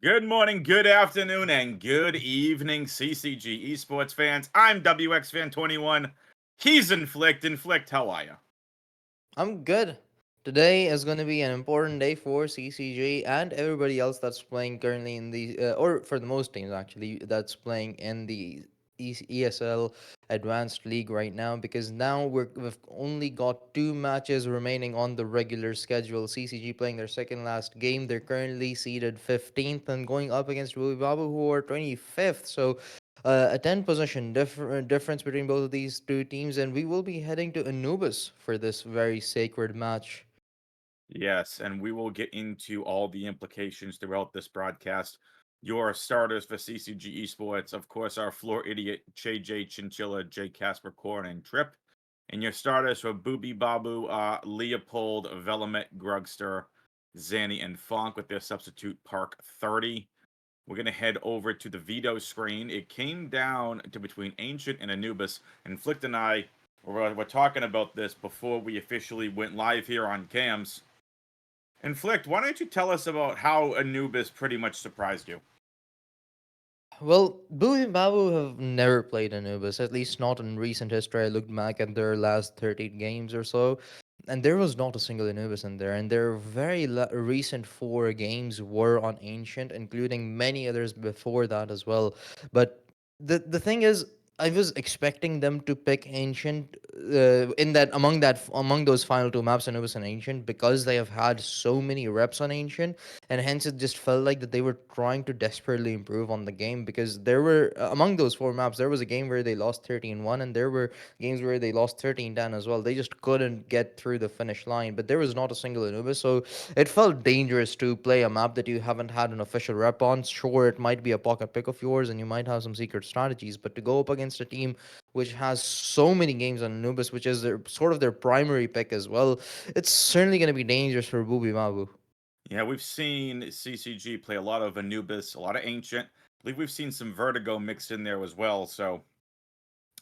Good morning, good afternoon, and good evening, CCG Esports fans. I'm WX Fan 21. He's Inflict. Inflict, how are you? I'm good. Today is going to be an important day for CCG and everybody else that's playing currently in the, or for the most teams actually, that's playing in the ESL Advanced League right now because now we've only got two matches remaining on the regular schedule. CCG playing their second last game. They're currently seeded 15th and going up against Babu who are 25th. So a 10 position difference between both of these two teams, and we will be heading to Anubis for this very sacred match. Yes, and we will get into all the implications throughout this broadcast. Your starters for CCG Esports, of course, our floor idiot JJ Chinchilla, J Casper Corn, and Trip. And your starters for Booby Babu, Leopold, Velamet, Grugster, Zanny, and Fonk with their substitute Park 30. We're going to head over to the veto screen. It came down to between Ancient and Anubis, and Flick and I were talking about this before we officially went live here on cams. And Flick, why don't you tell us about how Anubis pretty much surprised you? Well, Boo and Babu have never played Anubis, at least not in recent history. I looked back at their last 13 games or so, and there was not a single Anubis in there. And their very recent four games were on Ancient, including many others before that as well. But the thing is, I was expecting them to pick Ancient in among those final two maps, Anubis and Ancient, because they have had so many reps on Ancient, and hence it just felt like that they were trying to desperately improve on the game because there were among those four maps there was a game where they lost 13-1 and there were games where they lost 13-10 as well. They just couldn't get through the finish line, but there was not a single Anubis, so it felt dangerous to play a map that you haven't had an official rep on. Sure, it might be a pocket pick of yours and you might have some secret strategies, but to go up against a team which has so many games on Anubis, which is their sort of their primary pick as well, it's certainly going to be dangerous for Booby Mabu. Yeah, we've seen CCG play a lot of Anubis, a lot of Ancient. I believe we've seen some Vertigo mixed in there as well, so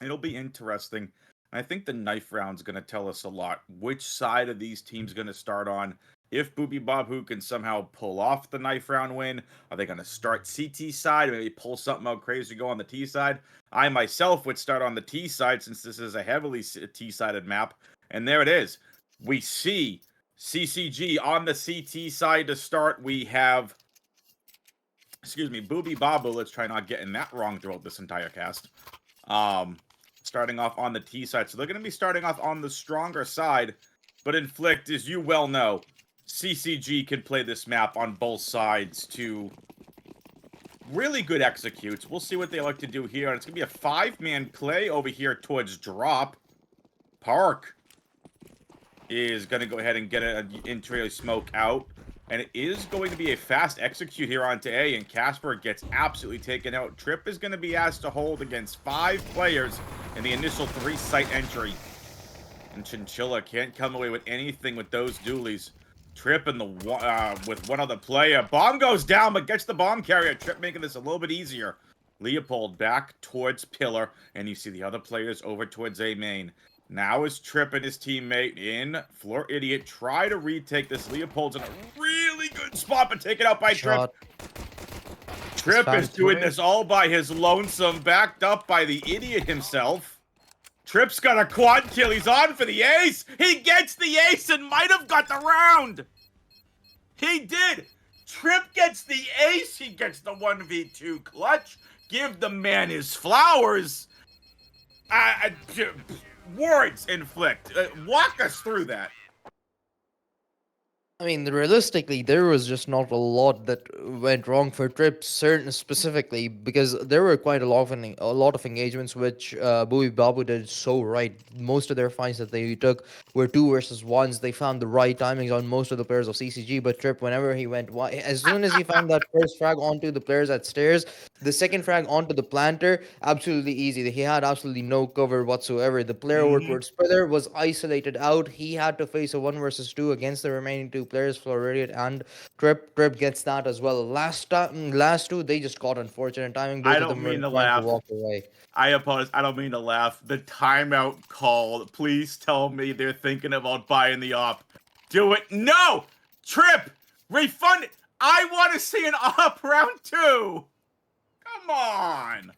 it'll be interesting. I think the knife round's going to tell us a lot. Which side of these teams going to start on? If Booby Babu can somehow pull off the knife round win, are they going to start CT side, maybe pull something out crazy, go on the T side? I myself would start on the T side since this is a heavily T sided map. And there it is. We see CCG on the CT side to start. We have, excuse me, Booby Babu. Let's try not getting that wrong throughout this entire cast. Um, Starting off on the T side. So they're going to be starting off on the stronger side. But Inflict, as you well know, CCG can play this map on both sides to really good executes. We'll see what they like to do here. And it's going to be a 5-man play over here towards drop. Park is going to go ahead and get an interior smoke out. And it is going to be a fast execute here onto A, and Casper gets absolutely taken out. Trip is going to be asked to hold against 5 players in the initial 3-site entry. And Chinchilla can't come away with anything with those dualies. Trip in the with one other player. Bomb goes down, but gets the bomb carrier. Trip making this a little bit easier. Leopold back towards Pillar, and you see the other players over towards A main. Now is Trip and his teammate in Floor Idiot try to retake this. Leopold's in a really good spot, but taken out by Trip. Shot is Trip is found doing through. this all by his lonesome, backed up by the idiot himself. Trip's got a quad kill. He's on for the ace. He gets the ace and might have got the round. He did. Trip gets the ace. He gets the 1v2 clutch. Give the man his flowers. Words Inflict. Walk us through that. I mean, realistically, there was just not a lot that went wrong for Trip, certain specifically, because there were quite a lot of engagements which Bowie Babu did so right. Most of their fights that they took were two versus ones. They found the right timings on most of the players of CCG, but Trip, whenever he went, as soon as he found that first frag onto the players at stairs, the second frag onto the planter, absolutely easy. He had absolutely no cover whatsoever. The player over Mm-hmm. towards Spither was isolated out. He had to face a 1 versus 2 against the remaining two players, Floridian and Trip. Trip gets that as well. Last two, they just got unfortunate timing. I Both of don't them were mean to trying to laugh. walk away. I apologize. I don't mean to laugh. The timeout call. Please tell me they're thinking about buying the op. Do it. No! Trip! Refund it! I want to see an up round 2. Come on.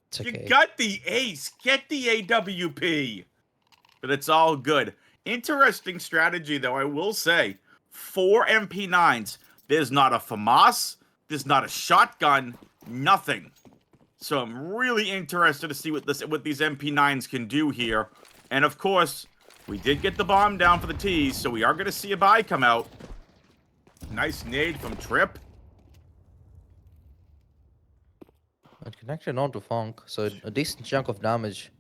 It's You okay. got the ace. Get the AWP. But it's all good. Interesting strategy, though, I will say. 4 MP9s. There's not a FAMAS. There's not a shotgun. Nothing. So I'm really interested to see what these MP9s can do here. And of course, we did get the bomb down for the T's, so we are going to see a buy come out. Nice nade from Trip. It connected onto Funk, so a decent chunk of damage.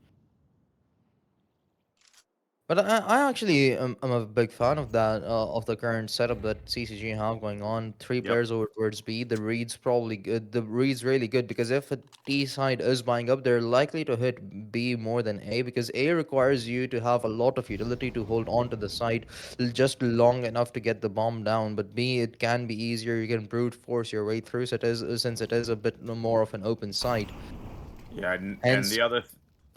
But I actually am a big fan of that, of the current setup that CCG have going on. Three Yep. players over towards B. The read's probably good. The read's really good because if a D side is buying up, they're likely to hit B more than A because A requires you to have a lot of utility to hold on to the side just long enough to get the bomb down. But B, it can be easier. You can brute force your way through, since it is a bit more of an open side. Yeah, and Hence, the other,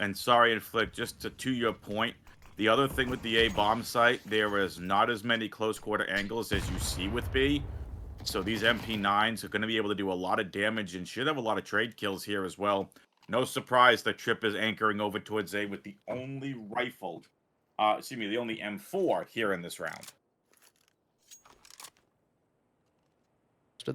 and sorry, Inflict, just to your point, the other thing with the A bomb site, there is not as many close quarter angles as you see with B. So these MP9s are going to be able to do a lot of damage and should have a lot of trade kills here as well. No surprise that Trip is anchoring over towards A with the only rifle, the only M4 here in this round.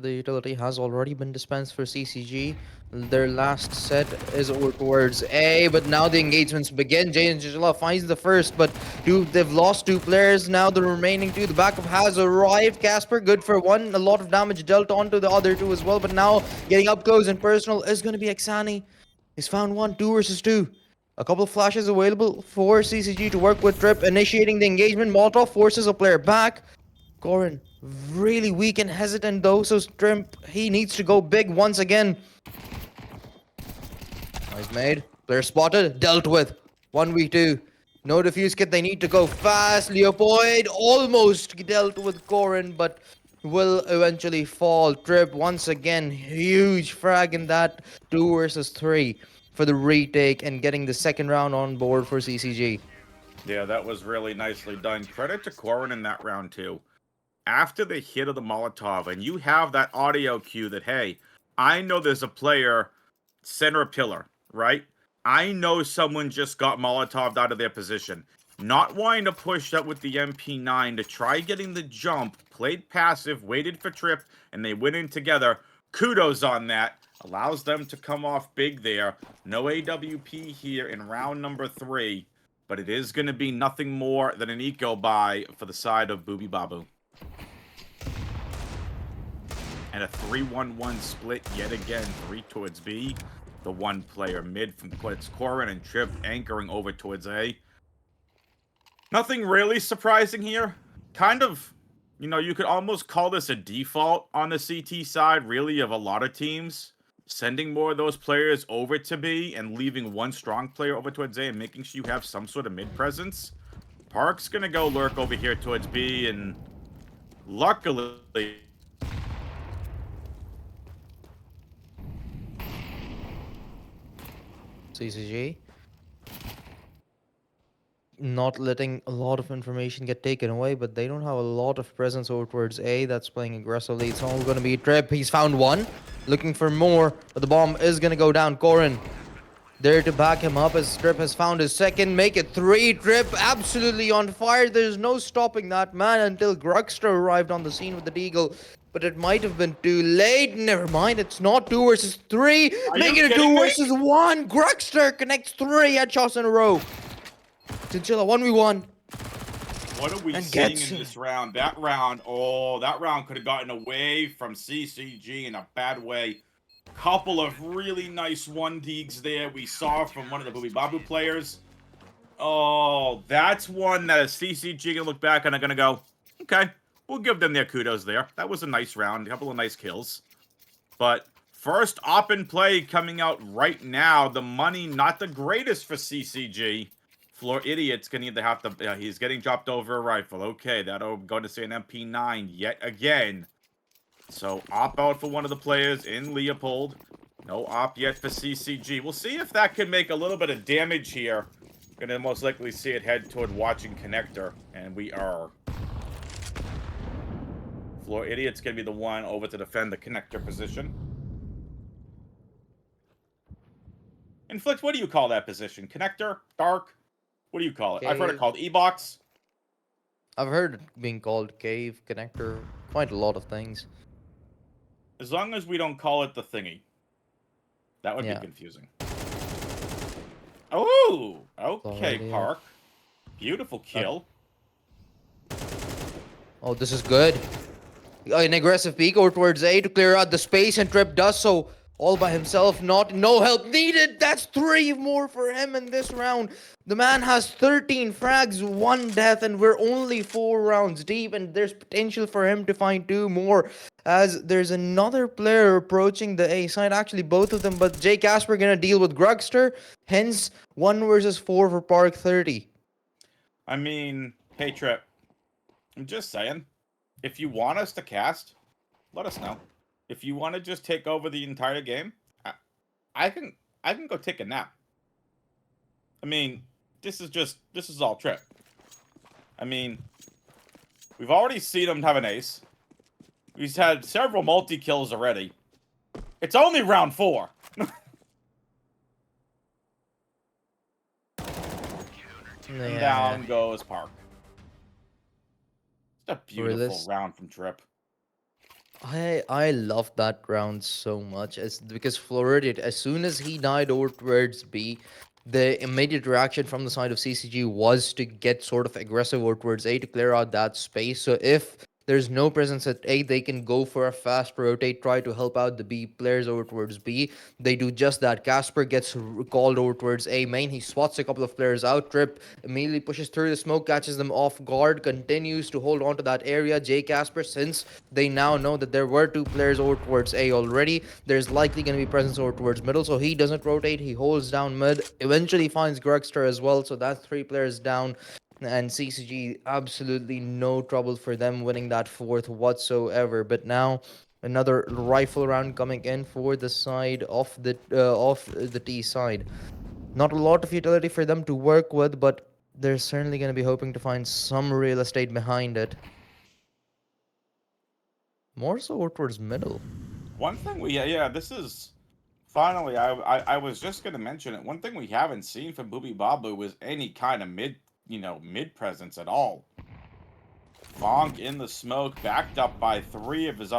the utility has already been dispensed for CCG. Their last set is over towards A, but now the engagements begin. Jay and Jijala finds the first, but they've lost 2 players. Now the remaining 2, the backup has arrived. Casper, good for 1. A lot of damage dealt onto the other 2 as well, but now getting up close and personal is going to be Exani. He's found 1, 2 versus 2. A couple of flashes available for CCG to work with Trip, initiating the engagement. Molotov forces a player back. Goran, really weak and hesitant though, so Shrimp, he needs to go big once again. Nice made. Player spotted, dealt with. 1v2. No defuse kit, they need to go fast. Leopold almost dealt with Goran, but will eventually fall. Trip once again, huge frag in that 2 versus 3 for the retake and getting the second round on board for CCG. Yeah, that was really nicely done. Credit to Corin in that round too. After the hit of the Molotov, and you have that audio cue that, hey, I know there's a player center pillar, right? I know someone just got Molotoved out of their position. Not wanting to push that with the MP9 to try getting the jump, played passive, waited for Trip, and they went in together. Kudos on that. Allows them to come off big there. No AWP here in round number 3, but it is going to be nothing more than an eco buy for the side of Booby Babu. And a 3-1-1 split yet again. 3 towards B. The 1 player mid from Corin and Trip anchoring over towards A. Nothing really surprising here. Kind of, you could almost call this a default on the CT side, really, of a lot of teams. Sending more of those players over to B and leaving 1 strong player over towards A and making sure you have some sort of mid presence. Park's going to go lurk over here towards B, and luckily CCG not letting a lot of information get taken away, but they don't have a lot of presence over towards A that's playing aggressively. It's all going to be Trip. He's found 1, looking for more, but the bomb is going to go down. Corin there to back him up as Trip has found his second. Make it 3. Trip absolutely on fire. There's no stopping that man until Gruxter arrived on the scene with the Deagle. But it might have been too late. Never mind. It's not 2 versus 3. Make it a 2 versus 1. Gruxter connects 3 headshots in a row. Chinchilla 1v1. What are we seeing in this round? That round could have gotten away from CCG in a bad way. Couple of really nice 1-deags there we saw from one of the Booby Babu players. Oh, that's one that a CCG can look back and are going to go, okay, we'll give them their kudos there. That was a nice round, a couple of nice kills. But first op and play coming out right now. The money not the greatest for CCG. Floor Idiot's going to either have to, he's getting dropped over a rifle. Okay, that'll go to say an MP9 yet again. So, op out for one of the players in Leopold. No op yet for CCG. We'll see if that can make a little bit of damage here. Gonna most likely see it head toward watching connector, and we are. Floor Idiot's going to be the one over to defend the connector position. Inflict, what do you call that position? Connector? Dark? What do you call it? I've heard it Cave. called E-box. I've heard it being called cave, connector, quite a lot of things. As long as we don't call it the thingy. That would be Yeah. confusing. Oh! Okay, Already. Park. Beautiful That, kill. oh, this is good. An aggressive peek over towards A to clear out the space, and Trip does so all by himself. No help needed. That's 3 more for him in this round. The man has 13 frags, 1 death, and we're only 4 rounds deep, and there's potential for him to find 2 more. As there's another player approaching the A side, actually both of them, but Jay Casper gonna deal with Grugster. Hence 1 versus 4 for Park 30. I mean, hey, Trip. I'm just saying. If you want us to cast, let us know. If you want to just take over the entire game, I can go take a nap. I mean, this is all Trip. I mean, we've already seen him have an ace. He's had several multi-kills already. It's only round 4. And Yeah. down goes Park. It's a For beautiful this, round from Trip. I love that round so much as because Floridian, as soon as he died over towards B, the immediate reaction from the side of CCG was to get sort of aggressive over towards A to clear out that space. So if there's no presence at A, they can go for a fast rotate, try to help out the B players over towards B. They do just that. Casper gets called over towards A main. He swats a couple of players out. Trip immediately pushes through the smoke, catches them off guard, continues to hold on to that area. J Casper, since they now know that there were 2 players over towards A already, there's likely going to be presence over towards middle, so he doesn't rotate. He holds down mid, eventually finds Grugster as well, so that's 3 players down. And CCG, absolutely no trouble for them winning that 4th whatsoever. But now another rifle round coming in for the side of the T side. Not a lot of utility for them to work with, but they're certainly going to be hoping to find some real estate behind it. More so over towards middle. One thing yeah, this is finally I was just gonna mention it. One thing we haven't seen from Booby Babu was any kind of mid presence at all. Fonk in the smoke, backed up by three of their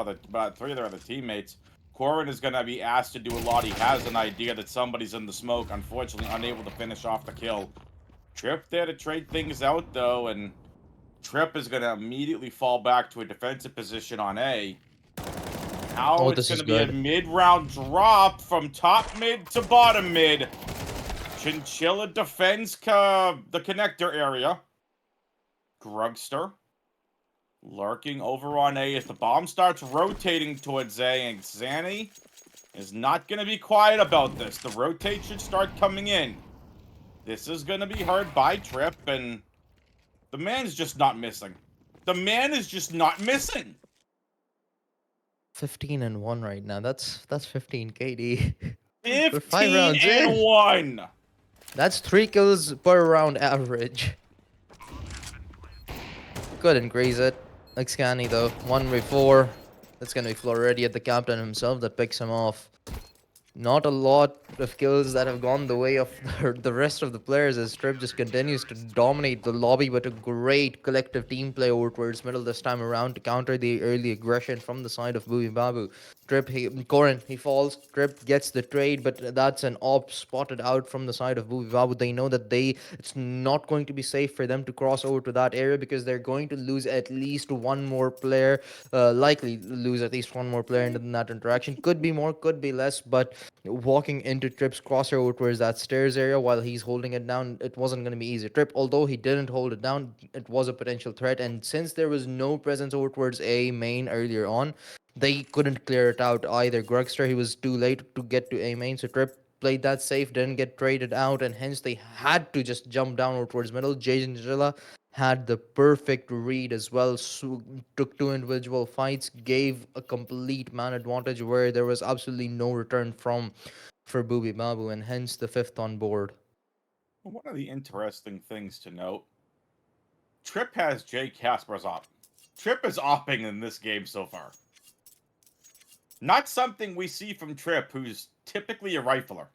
other teammates. Corin is gonna be asked to do a lot. He has an idea that somebody's in the smoke, unfortunately unable to finish off the kill. Trip there to trade things out though, and Trip is gonna immediately fall back to a defensive position on A. How Oh, it's this going is to be a good. mid-round drop from top mid to bottom mid. Chinchilla defends the connector area. Grugster lurking over on A as the bomb starts rotating towards A, and Xani is not going to be quiet about this. The rotate should start coming in. This is going to be heard by Trip, and the man's just not missing. The man is just not missing. 15 and 1 right now. That's 15 KD. We're 5 15 rounds and in. 1. That's 3 kills per round average. Couldn't graze it. Like Scanny though. 1v4. That's gonna be Floridi at the captain himself that picks him off. Not a lot of kills that have gone the way of the rest of the players as Strip just continues to dominate the lobby, but a great collective team play over towards middle this time around to counter the early aggression from the side of Booby Babu. Corin, he falls. Strip gets the trade, but that's an op spotted out from the side of Booby Babu. They know that it's not going to be safe for them to cross over to that area because they're going to lose at least 1 more player, likely lose at least 1 more player in that interaction. Could be more, could be less, but walking into Trip's crossover towards that stairs area while he's holding it down, it wasn't going to be easy. Trip, although he didn't hold it down, it was a potential threat. And since there was no presence over towards A main earlier on, they couldn't clear it out either. Grugster, he was too late to get to A main, so Trip played that safe, didn't get traded out, and hence they had to just jump down over towards middle. Jason Jilla had the perfect read as well, took 2 individual fights, gave a complete man advantage where there was absolutely no return from for Booby Babu, and hence the 5th on board. One of the interesting things to note, Trip has Jay Kasparov. Trip is opping in this game so far. Not something we see from Trip, who's typically a rifler.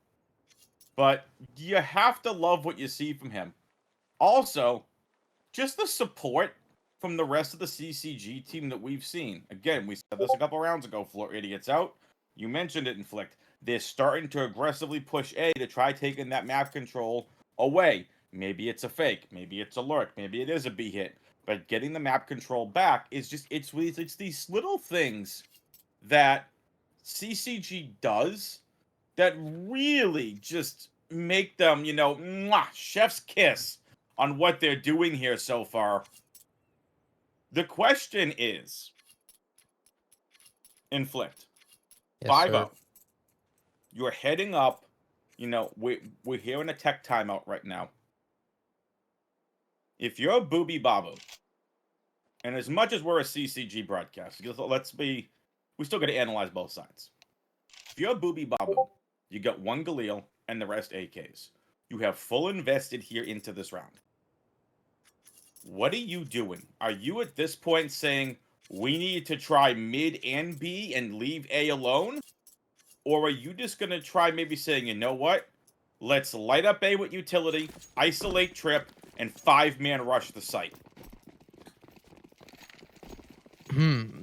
But you have to love what you see from him. Also, just the support from the rest of the CCG team that we've seen. Again, we said this a couple rounds ago, Floor Idiots out. You mentioned it, Inflict. They're starting to aggressively push A to try taking that map control away. Maybe it's a fake, maybe it's a lurk, maybe it is a B hit. But getting the map control back is just it's these little things that CCG does that really just make them, mwah, chef's kiss on what they're doing here so far. The question is, Inflict, Yes, 5 sir. 0. You're heading up. We're here in a tech timeout right now. If you're a Booby Babu, and as much as we're a CCG broadcast, we still got to analyze both sides. If you're a Booby Babu, you got one Galil and the rest AKs. You have full invested here into this round. What are you doing? Are you at this point saying we need to try mid and B and leave A alone? Or are you just going to try maybe saying, you know what? Let's light up A with utility, isolate Trip, and 5-man rush the site.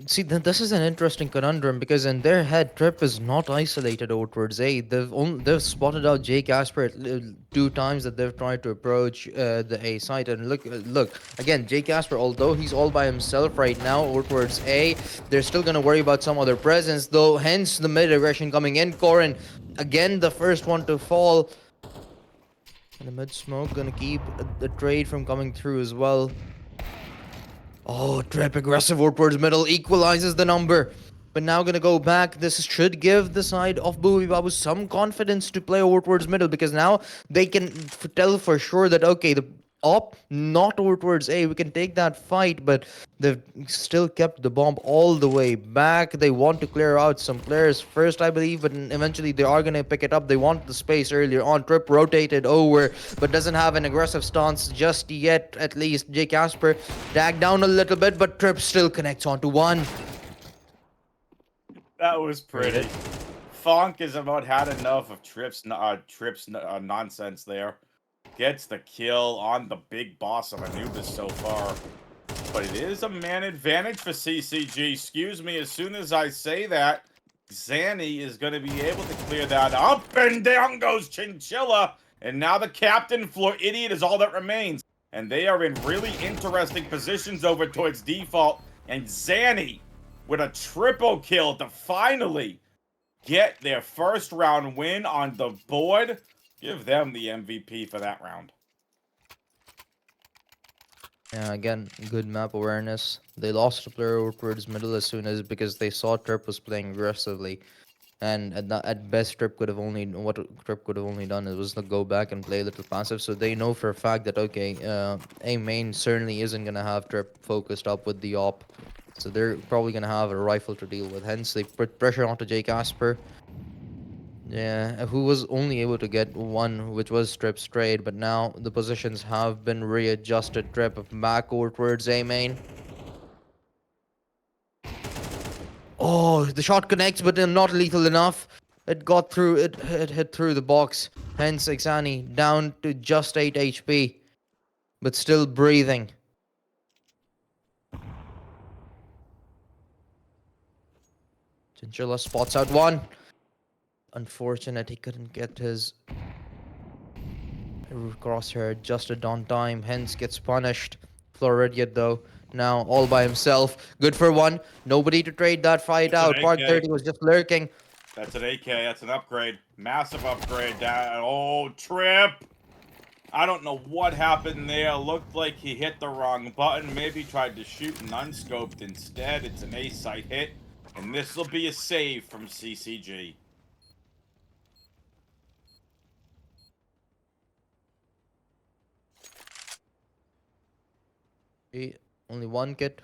See, this is an interesting conundrum because in their head, Trip is not isolated over towards A. They've spotted out Jay Casper at 2 times that they've tried to approach the A site. And look again, Jay Casper, although he's all by himself right now over towards A, they're still gonna worry about some other presence, though. Hence the mid aggression coming in. Corin, again, the first one to fall. And the mid smoke gonna keep the trade from coming through as well. Oh, Trip aggressive over towards middle equalizes the number. But now gonna go back. This should give the side of Booby Babu some confidence to play over towards middle because now they can tell for sure that okay, the op not over towards A. We can take that fight, but they've still kept the bomb all the way back. They want to clear out some players first, I believe, but eventually they are gonna pick it up. They want the space earlier on. Trip rotated over, but doesn't have an aggressive stance just yet. At least Jay Casper tagged down a little bit, but Trip still connects onto one. That was pretty. Funk has about had enough of Trip's nonsense there. Gets the kill on the big boss of Anubis so far. But it is a man advantage for CCG. Excuse me, as soon as I say that, Zanny is going to be able to clear that up, and down goes Chinchilla. And now the captain, Floor Idiot, is all that remains. And they are in really interesting positions over towards default. And Zanny with a triple kill to finally get their first round win on the board. Give them the MVP for that round. Yeah, again, good map awareness. They lost a player over towards middle as soon as because they saw Trip was playing aggressively. And at best, Trip could have only done was to go back and play a little passive. So they know for a fact that okay, A main certainly isn't gonna have Trip focused up with the op. So they're probably gonna have a rifle to deal with. Hence, they put pressure onto Jay Casper. Yeah, who was only able to get one, which was Trip straight. But now the positions have been readjusted. Trip back over towards A main. Oh, the shot connects, but not lethal enough. It got through. It hit through the box. Hence, Ixani down to just 8 HP, but still breathing. Chinchilla spots out one. Unfortunate, he couldn't get his crosshair adjusted on time. Hence, gets punished. Floridian though, now all by himself. Good for one. Nobody to trade that fight That's out. an Part AK. 30 was just lurking. That's an AK. That's an upgrade. Massive upgrade. Oh, Trip. I don't know what happened there. Looked like he hit the wrong button. Maybe tried to shoot and unscoped instead. It's an A-site hit. And this will be a save from CCG. Only one kit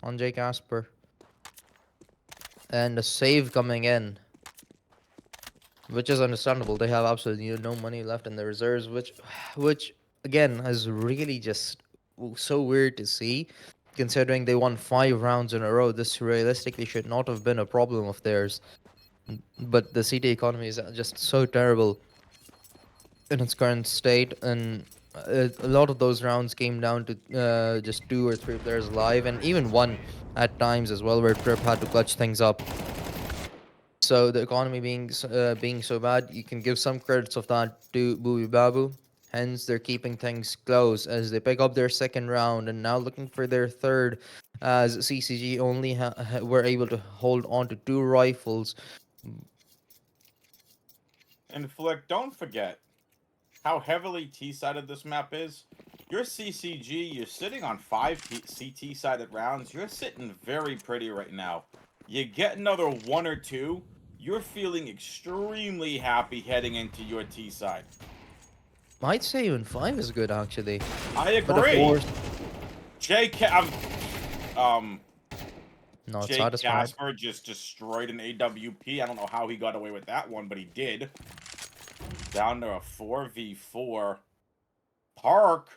on Jay Casper. And a save coming in. Which is understandable. They have absolutely no money left in their reserves, which again is really just so weird to see. considering they won 5 rounds in a row. This realistically should not have been a problem of theirs. But the CT economy is just so terrible in its current state, and a lot of those rounds came down to just 2 or 3 players alive, and even one at times as well, where Trip had to clutch things up. So the economy being so bad, you can give some credits of that to Booby Babu. Hence, they're keeping things close as they pick up their second round and now looking for their third. As CCG only were able to hold on to 2 rifles. And Flick, don't forget how heavily T-sided this map is. Your CCG, you're sitting on 5 CT-sided rounds. You're sitting very pretty right now. You get another 1 or 2, you're feeling extremely happy heading into your T-side. I'd say even 5 is good actually. I agree. But of course, not Jake satisfied. Casper just destroyed an AWP. I don't know how he got away with that one, but he did. Down to a 4v4. Park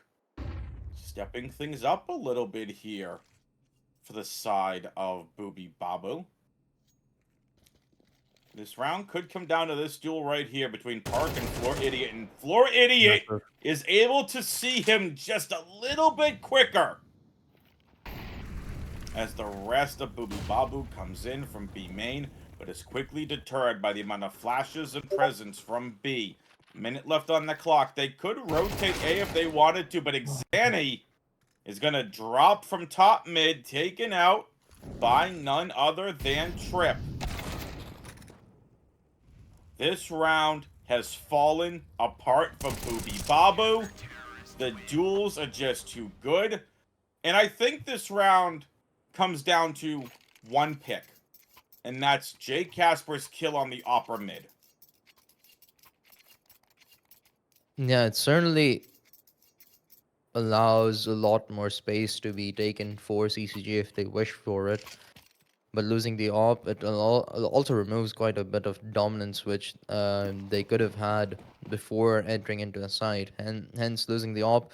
stepping things up a little bit here for the side of Booby Babu. This round could come down to this duel right here between Park and Floor Idiot. And Floor Idiot is able to see him just a little bit quicker as the rest of Booby Babu comes in from B main, but is quickly deterred by the amount of flashes and presence from B. Minute left on the clock. They could rotate A if they wanted to, but Xani is going to drop from top mid, taken out by none other than Trip. This round has fallen apart for Booby Babu. The duels are just too good. And I think this round comes down to one pick. And that's Jay Casper's kill on the upper mid. Yeah, it certainly allows a lot more space to be taken for CCG if they wish for it. But losing the op, it also removes quite a bit of dominance which they could have had before entering into a site, and hence losing the op,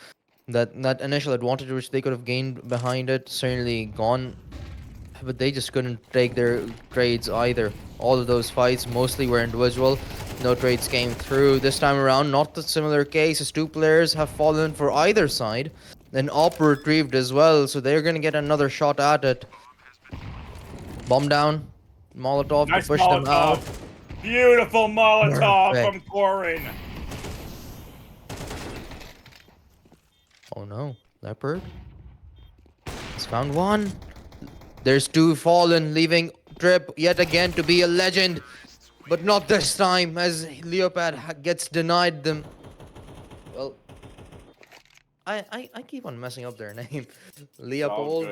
that initial advantage which they could have gained behind it certainly gone. But they just couldn't take their trades either. All of those fights mostly were individual. No trades came through this time around. Not the similar case as 2 players have fallen for either side. An op retrieved as well, so they're gonna get another shot at it. Bomb down. Molotov Nice to push Molotov. them out. Beautiful Molotov Perfect. from Corin. Oh no, Leopard. He's found one. There's 2 fallen, leaving Trip yet again to be a legend. But not this time, as Leopard gets denied them. Well, I keep on messing up their name. Leopold.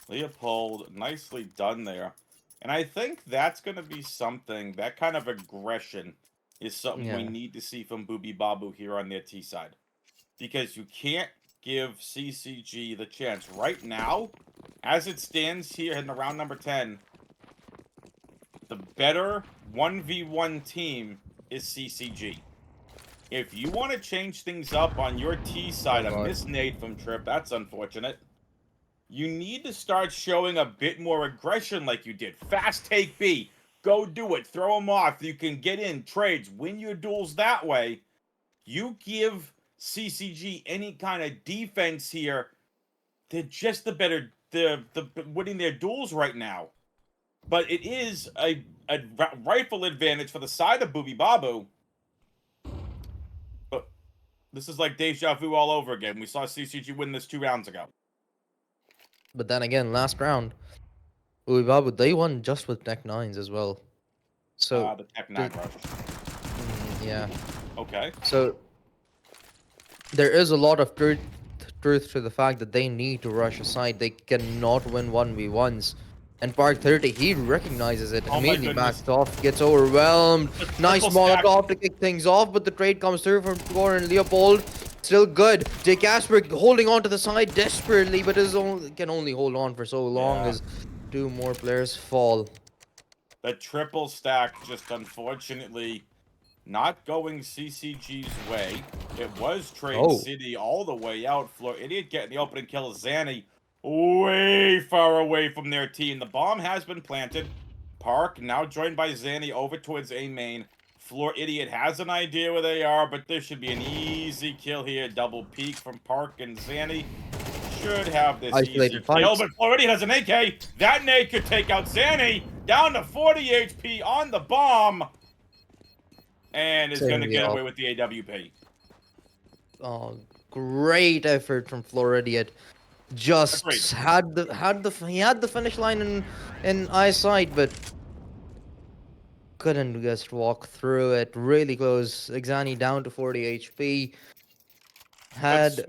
Leopold, nicely done there. And I think that's going to be something, that kind of aggression is something we need to see from Booby Babu here on their T side. Because you can't give CCG the chance. Right now, as it stands here in the round number 10, the better 1v1 team is CCG. If you want to change things up on your T side, a missed nade from Trip, that's unfortunate. You need to start showing a bit more aggression like you did. Fast take B. Go do it. Throw them off. You can get in trades. Win your duels that way. You give CCG any kind of defense here. They're just the better... They're winning their duels right now. But it is a rifle advantage for the side of Booby Babu. But this is like deja vu all over again. We saw CCG win this 2 rounds ago. But then again, last round, Uibabu, they won just with Tech 9s as well. So the Tech 9 rush. Yeah. Okay. So there is a lot of truth to the fact that they need to rush aside. They cannot win 1v1s. And Park 30, he recognizes it, immediately backs off, gets overwhelmed. Nice Molotov to kick things off, but the trade comes through from Tor and Leopold. Still good. Jay Casper holding on to the side desperately, but can only hold on for so long as 2 more players fall. The triple stack just unfortunately not going CCG's way. It was Trade Oh, City all the way out. Floor Idiot getting the opening kill. Zanny way far away from their team. The bomb has been planted. Park now joined by Zanny over towards A main. Floor Idiot has an idea where they are, but this should be an easy kill here. Double peek from Park and Zanny. Should have this easy isolated kill, fights. but Floor Idiot has an AK. That nade could take out Zanny. Down to 40 HP on the bomb. And is going to Saving the get away op. with the AWP. Oh, great effort from Floridian. Just Agreed. he had the finish line in eyesight, but couldn't just walk through it. Really close. Exani down to 40 HP. But Had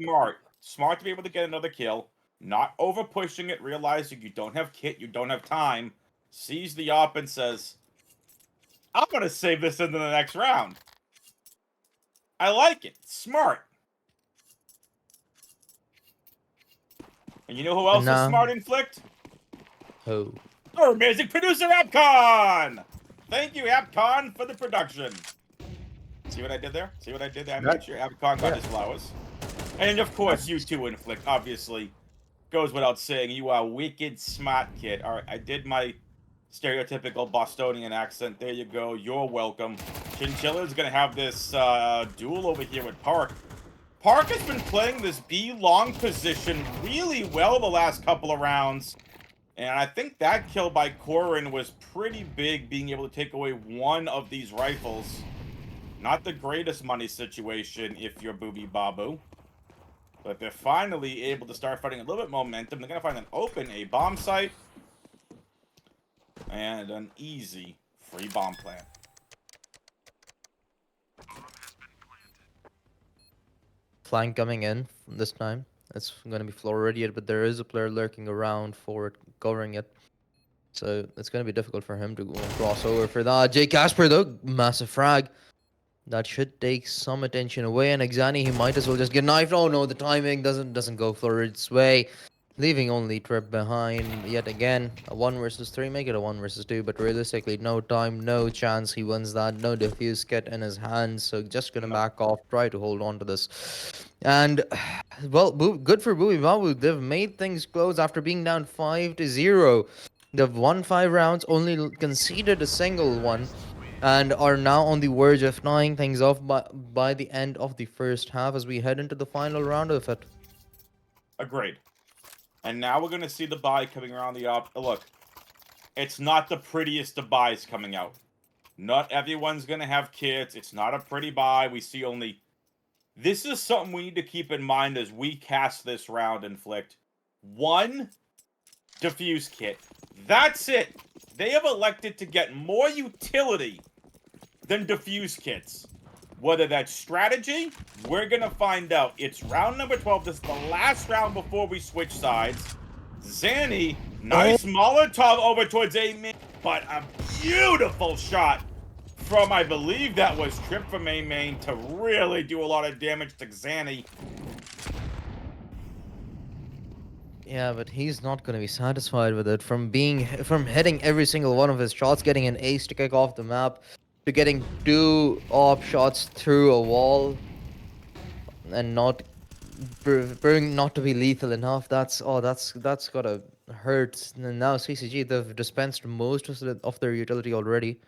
smart to be able to get another kill. Not over pushing it, realizing you don't have kit, you don't have time. Sees the op and says, I'm going to save this into the next round. I like it. Smart. And you know who else is smart, Inflict? who? Our music producer, Appcon! Thank you, Appcon, for the production. See what I did there? See what I did there? I made sure Appcon got his flowers. And of course, you too, Inflict. Obviously, goes without saying, you are wicked smart, kid. All right, I did my stereotypical Bostonian accent. There you go. You're welcome. Chinchilla's going to have this duel over here with Park. Park has been playing this B long position really well the last couple of rounds. And I think that kill by Corin was pretty big, being able to take away one of these rifles. Not the greatest money situation if you're Booby Babu. But they're finally able to start fighting a little bit momentum. They're going to find an open A bomb site. And an easy free bomb plant. Flank coming in this time. It's going to be Floridian, but there is a player lurking around for it, covering it. So it's going to be difficult for him to cross over for that. Jay Casper, though, massive frag. That should take some attention away. And Exani, he might as well just get knifed. Oh no, the timing doesn't go Floridian's way. Leaving only Trip behind yet again. A 1 versus 3, make it a 1 versus 2. But realistically, no time, no chance he wins that. No diffuse kit in his hands. So just going to back off, try to hold on to this. And, well, good for Booby Babu. They've made things close after being down 5-0. They've won 5 rounds, only conceded a single one, and are now on the verge of tying things off by the end of the first half as we head into the final round of it. Agreed. And now we're going to see the buy coming around the op. Look, it's not the prettiest of buys coming out. Not everyone's going to have kits. It's not a pretty buy. We see only... This is something we need to keep in mind as we cast this round, Inflict. 1 diffuse kit. That's it. They have elected to get more utility than diffuse kits. Whether that's strategy, we're going to find out. It's round number 12. This is the last round before we switch sides. Zanny, nice Molotov over towards A-main, but a beautiful shot from, I believe that was Trip from A-main to really do a lot of damage to Zanny. Yeah, but he's not going to be satisfied with it. From hitting every single one of his shots, getting an ace to kick off the map, to getting 2 op shots through a wall, and not to be lethal enough. That's gotta hurt. And now CCG, they've dispensed most of their utility already.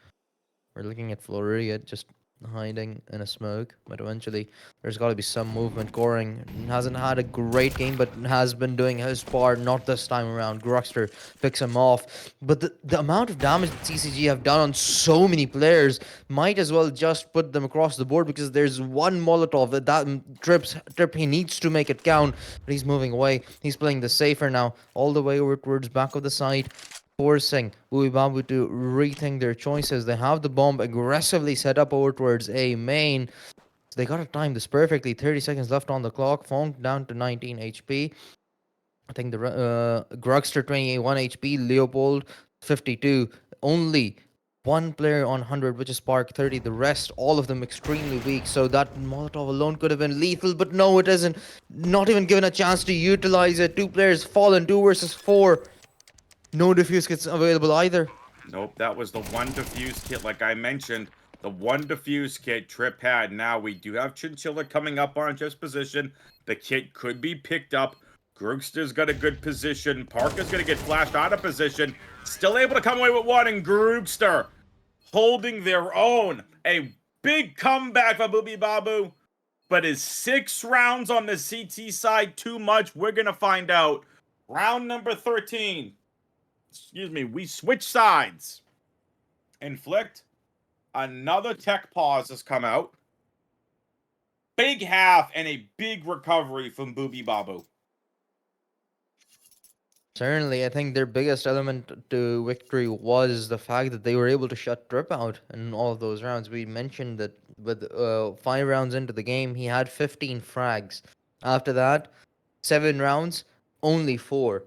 We're looking at Floria just hiding in a smoke, but eventually there's got to be some movement. Goring hasn't had a great game, but has been doing his part. Not this time around. Gruxter picks him off, but the amount of damage that CCG have done on so many players might as well just put them across the board, because there's one Molotov that trip he needs to make it count, but he's moving away. He's playing the safer now, all the way over towards back of the site, forcing Uibabu to rethink their choices. They have the bomb aggressively set up over towards A main. So they gotta time this perfectly. 30 seconds left on the clock. Fong down to 19 HP. I think the Grugster 21 HP, Leopold 52. Only one player on 100, which is Spark 30. The rest, all of them extremely weak. So that Molotov alone could have been lethal, but no, it isn't. Not even given a chance to utilize it. 2 players fallen, 2 versus 4. No diffuse kits available either. Nope, that was the 1 diffuse kit, like I mentioned. The one diffuse kit Trip had. Now we do have Chinchilla coming up on Trip's position. The kit could be picked up. Grookster's got a good position. Parker's going to get flashed out of position. Still able to come away with one, and Grookster holding their own. A big comeback for Booby Babu. But is 6 rounds on the CT side too much? We're going to find out. Round number 13. Excuse me. We switch sides. Inflict. Another tech pause has come out. Big half and a big recovery from Booby Babu. Certainly, I think their biggest element to victory was the fact that they were able to shut Drip out in all of those rounds. We mentioned that with 5 rounds into the game, he had 15 frags. After that, 7 rounds, only 4.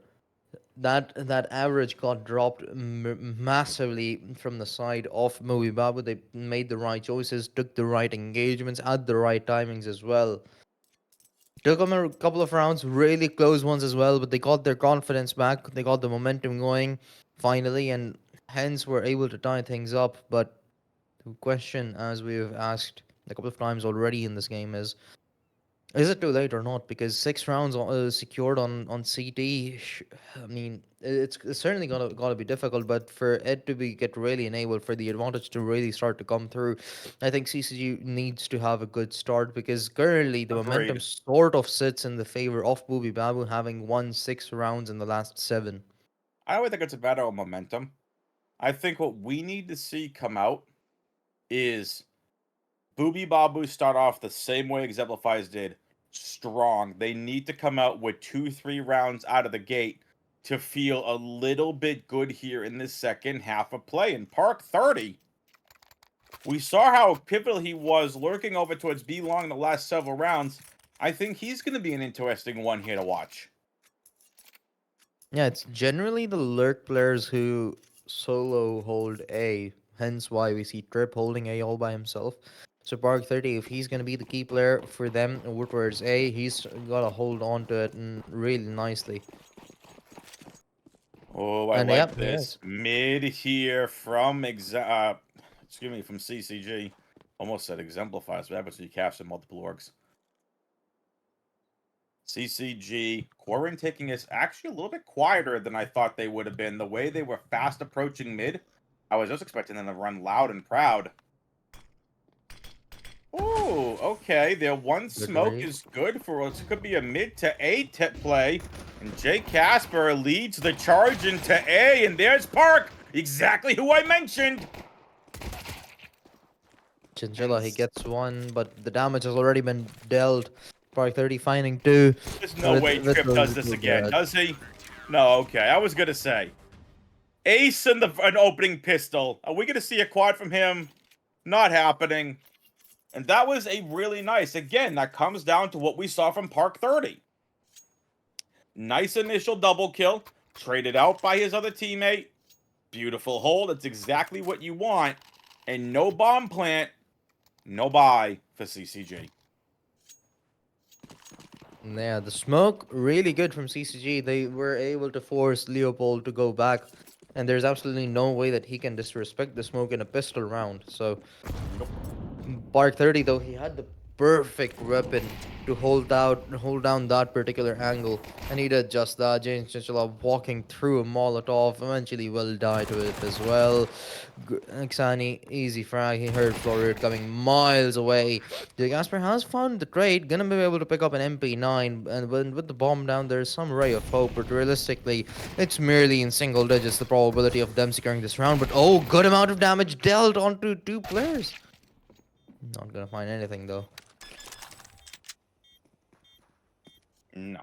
That average got dropped massively from the side of Movie Babu. They made the right choices, took the right engagements at the right timings as well. Took them a couple of rounds, really close ones as well, but they got their confidence back. They got the momentum going finally, and hence were able to tie things up. But the question, as we've asked a couple of times already in this game, is it too late or not? Because 6 rounds secured on CT, I mean, it's certainly gotta be difficult. But for it to be get really enabled, for the advantage to really start to come through, I think CCG needs to have a good start because currently the momentum Agreed. sort of sits in the favor of Booby Babu having won 6 rounds in the last 7. I would think it's a matter of momentum. I think what we need to see come out is Booby Babu start off the same way Exemplifies did, strong. They need to come out with 2-3 rounds out of the gate to feel a little bit good here in the second half of play. In Park 30, we saw how pivotal he was lurking over towards B Long in the last several rounds. I think he's going to be an interesting one here to watch. Yeah, it's generally the lurk players who solo hold A, hence why we see Trip holding A all by himself. So Park 30, if he's gonna be the key player for them towards A, he's gotta hold on to it and really nicely. Oh, I And like yep, he this. is. Mid here from excuse me, from CCG. Almost said exemplifies. What happens when you capture multiple orgs? CCG Quarren taking is actually a little bit quieter than I thought they would have been. The way they were fast approaching mid, I was just expecting them to run loud and proud. Oh, okay. Their one Good smoke read. is good for what could be a mid to A tip play. And Jay Casper leads the charge into A, and there's Park, exactly who I mentioned. And Chinchilla, he gets one, but the damage has already been dealt. Park 30 finding 2 there's no way with Trip those does this two again, barrage. does he? No, okay. I was gonna say Ace and an opening pistol. Are we gonna see a quad from him? Not happening. And that was a really nice. Again, that comes down to what we saw from Park 30. Nice initial double kill, traded out by his other teammate. Beautiful hold. It's exactly what you want. And no bomb plant, no buy for CCG. Yeah, the smoke really good from CCG. They were able to force Leopold to go back, and there's absolutely no way that he can disrespect the smoke in a pistol round. So Nope. Park 30 though, he had the perfect weapon to hold down that particular angle, and he did just that. James Chinchilla walking through a Molotov eventually will die to it as well. Xani, easy frag. He heard Florid coming miles away. The Gasper has found the trade, gonna be able to pick up an MP9, and with the bomb down, there's some ray of hope, but realistically, it's merely in single digits the probability of them securing this round. But oh, good amount of damage dealt onto 2 players. Not gonna find anything though. No.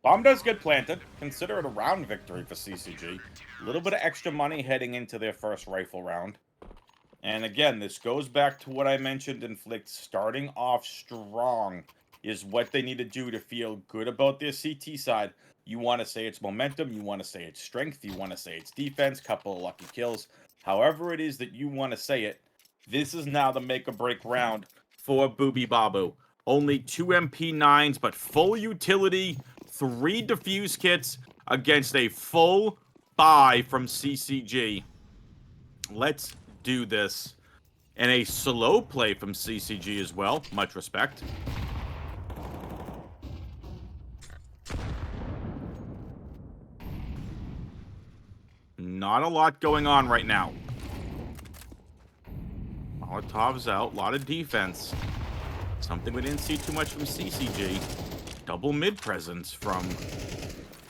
Bomb does get planted. Consider it a round victory for CCG. A little bit of extra money heading into their first rifle round. And again, this goes back to what I mentioned in Flick. Starting off strong is what they need to do to feel good about their CT side. You want to say it's momentum, you want to say it's strength, you want to say it's defense, couple of lucky kills. However it is that you want to say it, this is now the make or break round for Booby Babu. Only 2 MP9s, but full utility, 3 defuse kits against a full buy from CCG. Let's do this. And a slow play from CCG as well. Much respect. Not a lot going on right now. Molotov's out. A lot of defense. Something we didn't see too much from CCG. Double mid presence from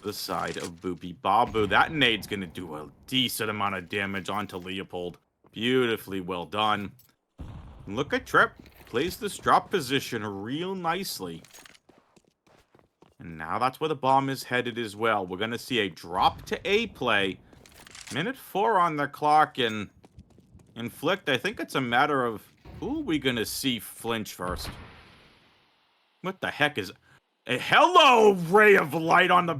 the side of BBU. That nade's going to do a decent amount of damage onto Leopold. Beautifully well done. Look at Trip. Plays this drop position real nicely. And now that's where the bomb is headed as well. We're going to see a drop to A play. Minute 4 on the clock, and Inflict, I think it's a matter of who are we going to see flinch first. What the heck is... A hello, ray of light on the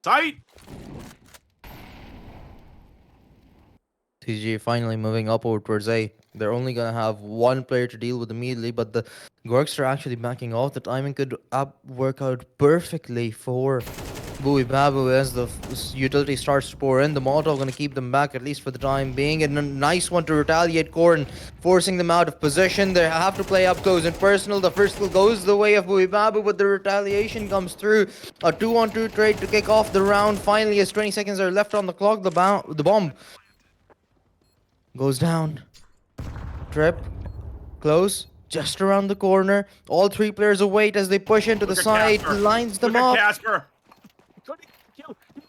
site? CCG finally moving upward towards A. They're only going to have one player to deal with immediately, but the Gorks are actually backing off. The timing could work out perfectly for BBU as the utility starts to pour in. The Molotov going to keep them back, at least for the time being. And a nice one to retaliate Corin, forcing them out of position. They have to play up close and personal. The first kill goes the way of BBU, but the retaliation comes through. A 2-on-2 trade to kick off the round. Finally, as 20 seconds are left on the clock, the bomb goes down. Trip, close, just around the corner. All 3 players await as they push into the side, lines them up. Look at Casper.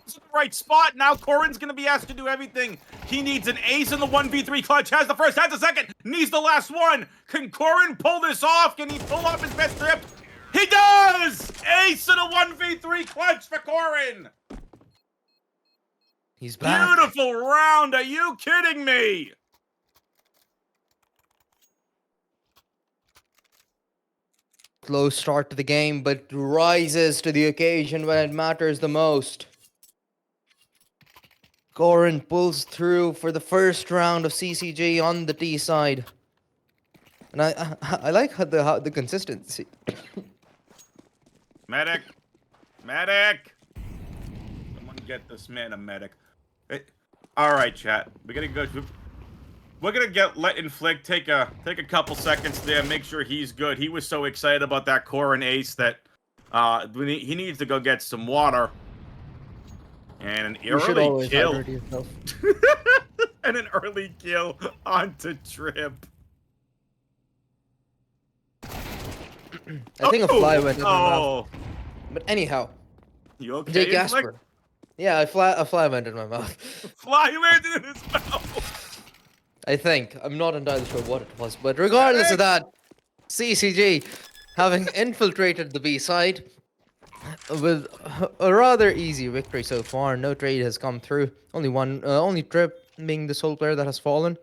He's in the right spot. Now Corin's going to be asked to do everything. He needs an ace in the 1v3 clutch. Has the first, has the second, needs the last one. Can Corin pull this off? Can he pull off his best trip? He does! Ace in a 1v3 clutch for Corin. He's back. Beautiful round. Are you kidding me? Slow start to the game, but rises to the occasion when it matters the most. Corin pulls through for the first round of CCG on the T side. And I like how the consistency. Medic! Medic! Someone get this man a medic. Alright, chat. We're gonna let Inflict take a couple seconds there, make sure he's good. He was so excited about that Corin ace that he needs to go get some water. And an early kill. And an early kill onto Trip. I think a fly went in my mouth. But anyhow. You okay, Casper? Yeah, a fly went in my mouth. Fly landed in his mouth. I think. I'm not entirely sure what it was. But regardless of that, CCG, having infiltrated the B side, with a rather easy victory so far. No trade has come through. Only Trip being the sole player that has fallen.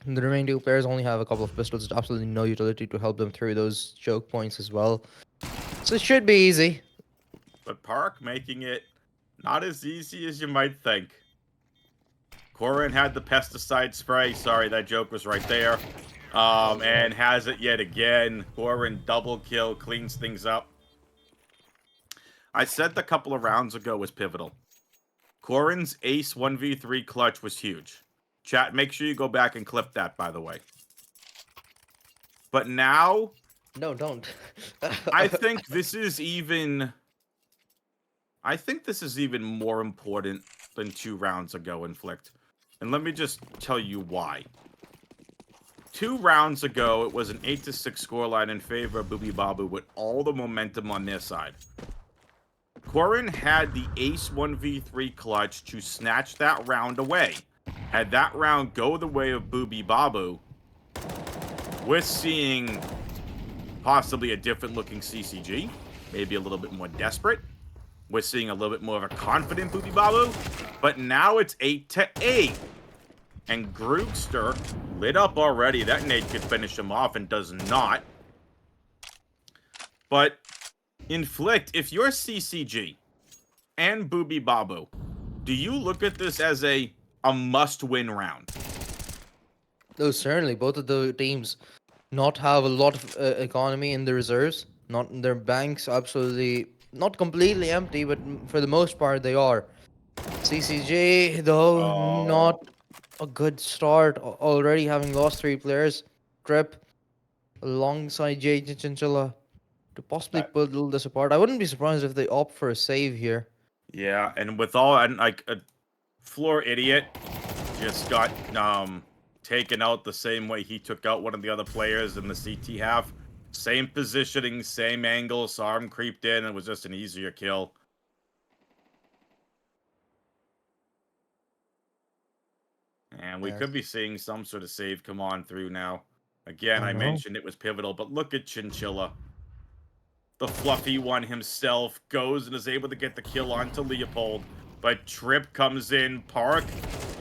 And the remaining 2 players only have a couple of pistols. Absolutely no utility to help them through those choke points as well. So it should be easy. But Park making it not as easy as you might think. Corin had the pesticide spray. Sorry, that joke was right there. And has it yet again. Corin double kill, cleans things up. I said a couple of rounds ago was pivotal. Corin's ace 1v3 clutch was huge. Chat, make sure you go back and clip that, by the way. But now... No, don't. I think this is even more important than 2 rounds ago, Inflict. And let me just tell you why. 2 rounds ago, it was an 8-6 scoreline in favor of BBU with all the momentum on their side. Corin had the ace 1v3 clutch to snatch that round away. Had that round go the way of BBU, we're seeing possibly a different looking CCG, maybe a little bit more desperate. We're seeing a little bit more of a confident BBU, but now it's 8-8. And Groogster lit up already. That nade could finish him off and does not. But Inflict, if you're CCG and BBU, do you look at this as a must-win round? No, certainly. Both of the teams not have a lot of economy in the reserves. Not in their banks, absolutely not completely empty, but for the most part they are. CCG, though, not a good start. Already having lost 3 players. Trip alongside JJ Chinchilla to possibly That, pull this apart. I wouldn't be surprised if they opt for a save here. yeah, and with all and like a floor idiot just got taken out the same way he took out one of the other players in the CT half. Same positioning, same angle, saw him creeped in, and it was just an easier kill. And we Yes. could be seeing some sort of save come on through now. Again, Oh I no. mentioned it was pivotal, but look at Chinchilla. The fluffy one himself goes and is able to get the kill onto Leopold. But Trip comes in. Park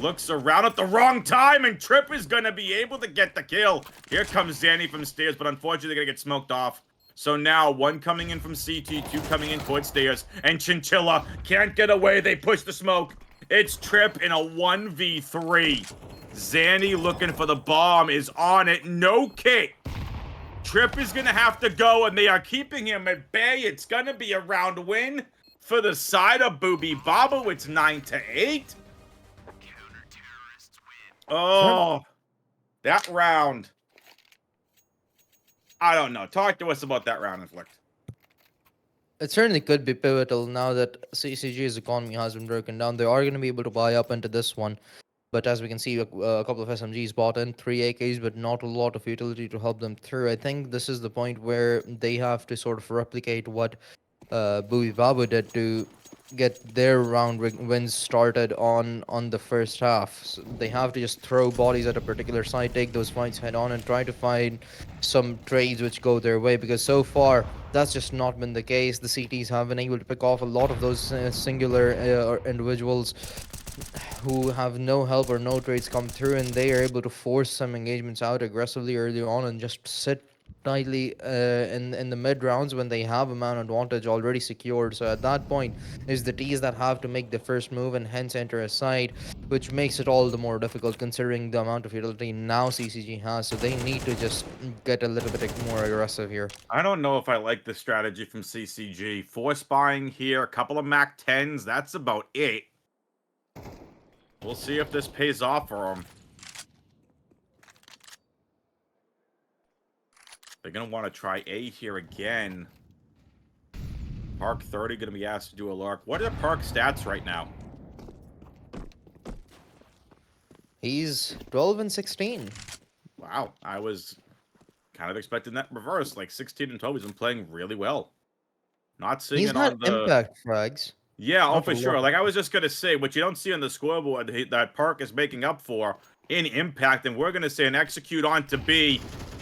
looks around at the wrong time, and Trip is going to be able to get the kill. Here comes Zanny from stairs, but unfortunately, they're going to get smoked off. So now, one coming in from CT, two coming in towards stairs, and Chinchilla can't get away. They push the smoke. It's Trip in a 1v3. Zanny looking for the bomb is on it. No kit. Trip is going to have to go, and they are keeping him at bay. It's going to be a round win for the side of Booby Babu. It's 9-8. Oh, that round. I don't know. Talk to us about that round, Inflict. It certainly could be pivotal now that CCG's economy has been broken down. They are going to be able to buy up into this one. But as we can see, a couple of SMGs bought in, 3 AKs, but not a lot of utility to help them through. I think this is the point where they have to sort of replicate what Bui Babu did to get their wins started on the first half. So they have to just throw bodies at a particular site, take those fights head on, and try to find some trades which go their way. Because so far, that's just not been the case. The CTs have been able to pick off a lot of those singular individuals who have no help or no trades come through, and they are able to force some engagements out aggressively early on and just sit tightly in the mid rounds when they have a man advantage already secured. So at that point, is the T's that have to make the first move and hence enter a side, which makes it all the more difficult considering the amount of utility now CCG has. So they need to just get a little bit more aggressive here. I don't know if I like the strategy from CCG. Force buying here, a couple of MAC 10s. That's about it. We'll see if this pays off for them. They're going to want to try A here again. Park 30 going to be asked to do a lark. What are Park's stats right now? He's 12 and 16. Wow, I was kind of expecting that reverse. Like 16 and 12, he's been playing really well. Not seeing He's it had on the... impact frags. Yeah, oh, Not a for sure. lot. Like, I was just going to say, what you don't see on the scoreboard that Park is making up for in impact, and we're going to say an execute on to B.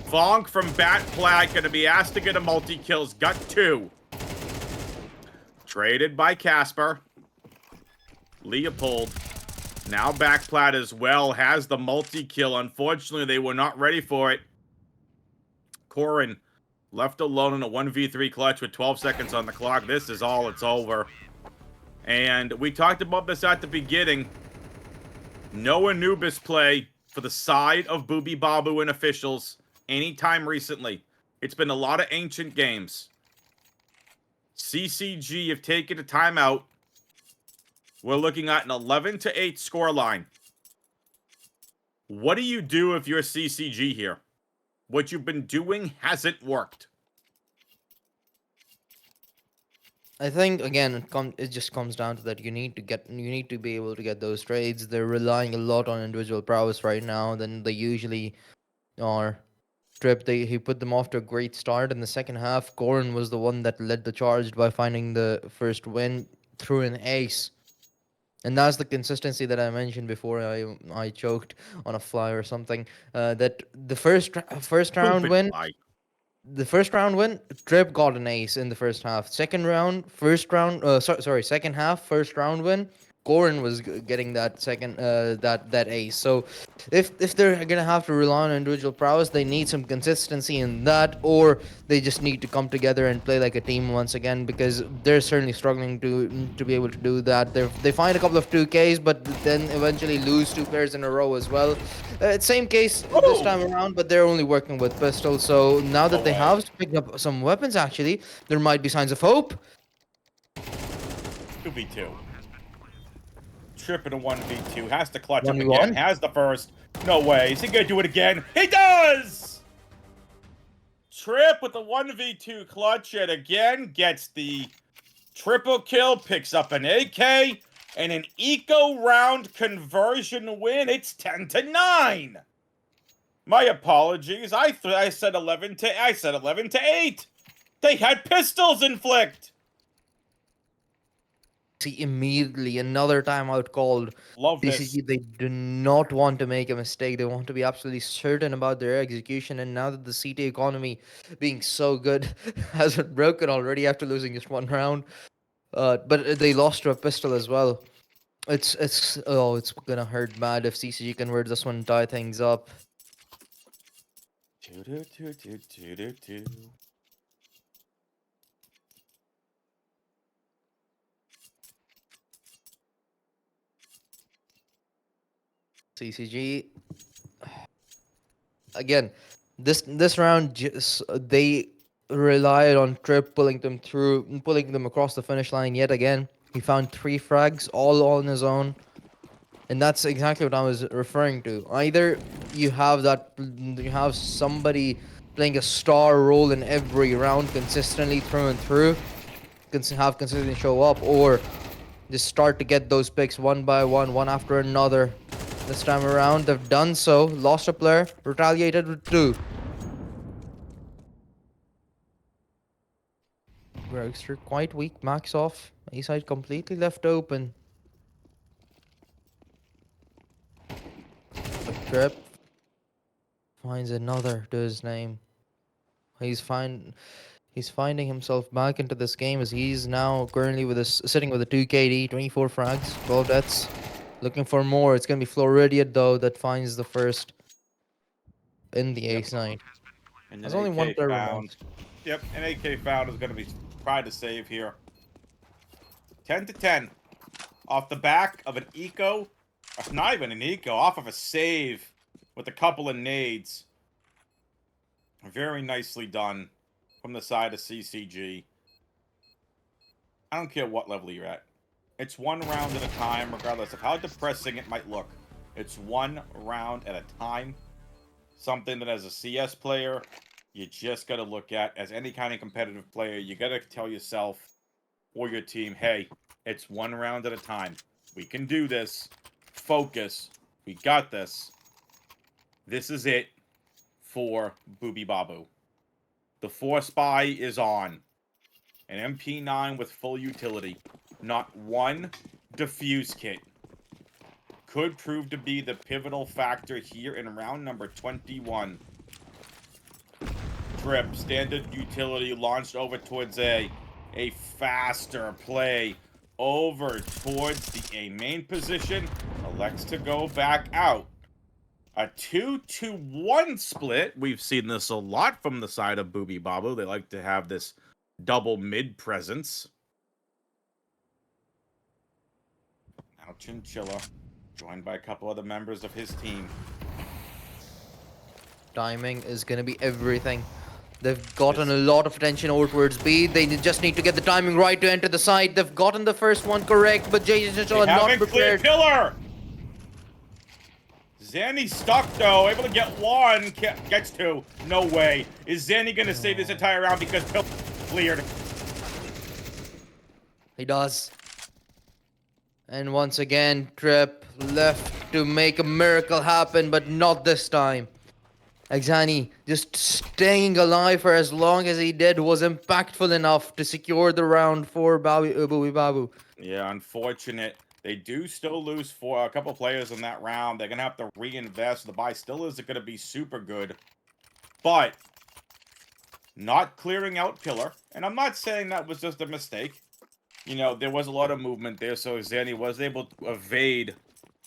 Fonk from Bat Plat going to be asked to get a multi-kills. Got 2. Traded by Casper. Leopold. Now Backplat as well has the multi-kill. Unfortunately, they were not ready for it. Corin left alone in a 1v3 clutch with 12 seconds on the clock. This is all. It's over. And we talked about this at the beginning. No Anubis play for the side of Booby Babu and officials anytime recently. It's been a lot of ancient games. CCG have taken a timeout. We're looking at an 11-8 scoreline. What do you do if you're CCG here? What you've been doing hasn't worked. I think again it just comes down to that you need to be able to get those trades. They're relying a lot on individual prowess right now than they usually are. Trip he put them off to a great start in the second half. Goran was the one that led the charge by finding the first win through an ace. And that's the consistency that I mentioned before. I choked on a fly or something. That the first round Stupid win fly. the first round win, Trip got an ace in the first half. Second round, second half, first round win. Goran was getting that second that ace. So if they're gonna have to rely on individual prowess, they need some consistency in that, or they just need to come together and play like a team once again because they're certainly struggling to be able to do that. They find a couple of 2Ks, but then eventually lose 2 players in a row as well. Same case this time around, but they're only working with pistols. So now that they have picked up some weapons, actually, there might be signs of hope. 2v2. Trip in a 1v2. Has to clutch up again. 1v1? Has the first. No way. Is he going to do it again? He does! Trip with the 1v2 clutch yet again. Gets the triple kill. Picks up an AK. And an eco round conversion win. It's 10-9. My apologies. I said 11 to 8. They had pistols in Flicked. See, immediately another timeout called. Love this. CCG, they do not want to make a mistake. They want to be absolutely certain about their execution. And now that the CT economy being so good has been broken already after losing just one round, but they lost to a pistol as well. It's gonna hurt bad if CCG converts this one and tie things up. CCG again. This round, just they relied on Trip pulling them across the finish line yet again. He found 3 frags all on his own, and that's exactly what I was referring to. Either you have somebody playing a star role in every round consistently through and through, have consistently show up, or just start to get those picks one by one after another. This time around, they've done so. Lost a player, retaliated with 2. Roguester quite weak. Max off. A side completely left open. Trip finds another to his name. He's finding himself back into this game as he's now currently sitting with a 2 KD, 24 frags, 12 deaths. Looking for more. It's gonna be Floridian though that finds the first in the A side. And There's only one player found. left. Yep, an AK found is going to be tried to save here. 10-10. Off the back of an eco. Not even an eco. Off of a save with a couple of nades. Very nicely done from the side of CCG. I don't care what level you're at. It's one round at a time, regardless of how depressing it might look. It's one round at a time. Something that as a CS player, you just got to look at. As any kind of competitive player, you got to tell yourself or your team, hey, it's one round at a time. We can do this. Focus. We got this. This is it for Booby Babu. The Force Spy is on. An MP9 with full utility. Not one defuse kit. Could prove to be the pivotal factor here in round number 21. Trip, standard utility launched over towards A faster play over towards the A main position. Elects to go back out. A 2-1 split. We've seen this a lot from the side of Booby Babu. They like to have this double mid presence. Now Chinchilla, joined by a couple other members of his team. Timing is going to be everything. They've gotten a lot of attention over towards B. They just need to get the timing right to enter the site. They've gotten the first one correct, but JJ Chinchilla not prepared. Pillar! Zanny stuck though, able to get 1, gets 2. No way. Is Zanny gonna stay this entire round because Pillar cleared? He does. And once again, Trip left to make a miracle happen, but not this time. Exani just staying alive for as long as he did was impactful enough to secure the round for Booby Babu. Yeah, unfortunate. They do still lose a couple players in that round. They're going to have to reinvest. The buy still isn't going to be super good. But not clearing out Pillar. And I'm not saying that was just a mistake. You know, there was a lot of movement there, so Zanny was able to evade,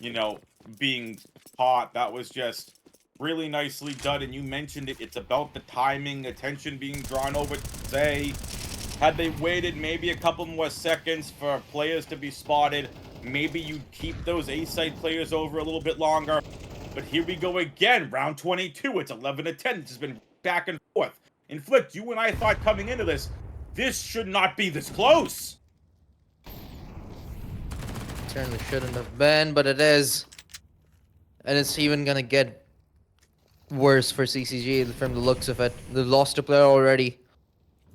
you know, being caught. That was just really nicely done, and you mentioned it. It's about the timing, attention being drawn over to say. Had they waited maybe a couple more seconds for players to be spotted, maybe you'd keep those A-side players over a little bit longer. But here we go again, round 22. It's 11-10. This has been back and forth. Inflict, you and I thought coming into this should not be this close. certainly shouldn't have been, but it is. And it's even gonna get worse for CCG from the looks of it. They've lost a player already.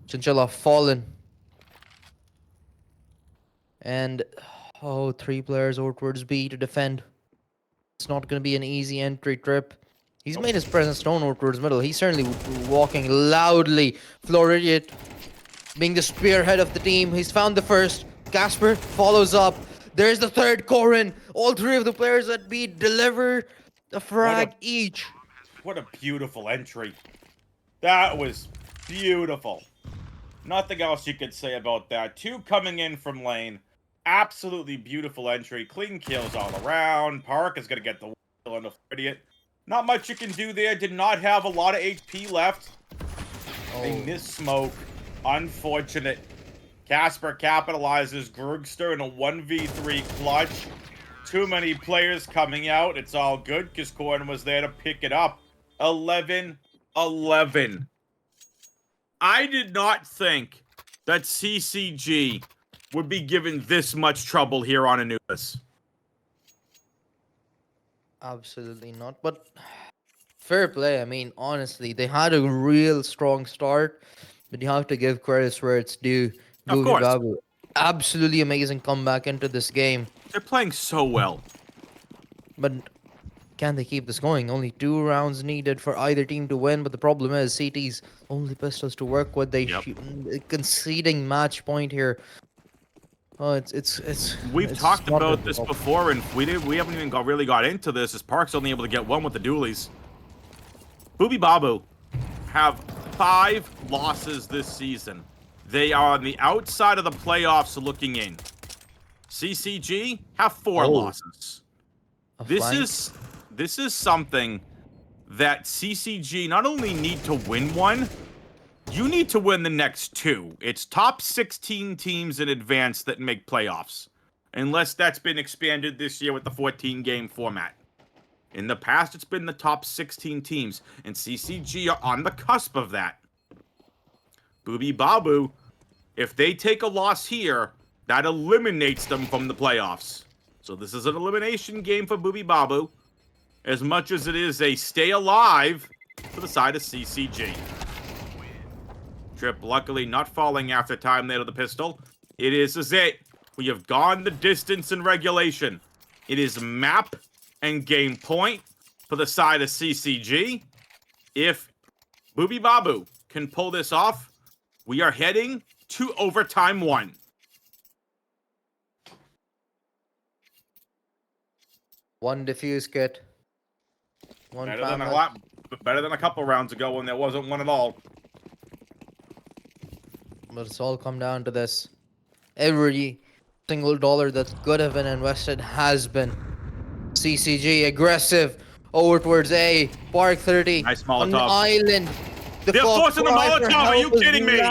Chinchilla fallen. And, oh, 3 players over towards B to defend. It's not going to be an easy entry trip. He's made his presence known over towards middle. He's certainly walking loudly. Floridian being the spearhead of the team. He's found the first. Casper follows up. There's the third. Corin. All 3 of the players at B deliver a frag each. What a beautiful entry. That was beautiful. Nothing else you could say about that. 2 coming in from lane. Absolutely beautiful entry. Clean kills all around. Park is going to get the kill on the Floridian. Not much you can do there. Did not have a lot of HP left. They missed smoke. Unfortunate. Casper capitalizes. Grugster in a 1v3 clutch. Too many players coming out. It's all good because Corin was there to pick it up. 11-11. I did not think that CCG would be given this much trouble here on Anubis. Absolutely not. But fair play. I mean, honestly, they had a real strong start, but you have to give credit where it's due. Of course. Babu, absolutely amazing comeback into this game. They're playing so well. But can they keep this going? Only 2 rounds needed for either team to win, but the problem is CT's only pistols to work with. They conceding match point here. Oh, We've talked about this before, and we haven't even really got into this, as Park's only able to get 1 with the dualies. Booby Babu have 5 losses this season. They are on the outside of the playoffs looking in. CCG have 4 losses. This is something that CCG not only need to win one, you need to win the next 2. It's top 16 teams in advance that make playoffs. Unless that's been expanded this year with the 14-game format. In the past, it's been the top 16 teams, and CCG are on the cusp of that. Booby Babu, if they take a loss here, that eliminates them from the playoffs. So this is an elimination game for Booby Babu, as much as it is a stay alive for the side of CCG. Trip luckily not falling after time there to the pistol. It is it. We have gone the distance in regulation. It is map and game point for the side of CCG. If Booby Babu can pull this off, we are heading to overtime 1. One defuse kit. Better than a couple rounds ago when there wasn't one at all. But it's all come down to this. Every single dollar that could have been invested has been. CCG aggressive over towards A. Park 30. Nice Molotov. On the island. They're forcing the Molotov. Are you kidding me?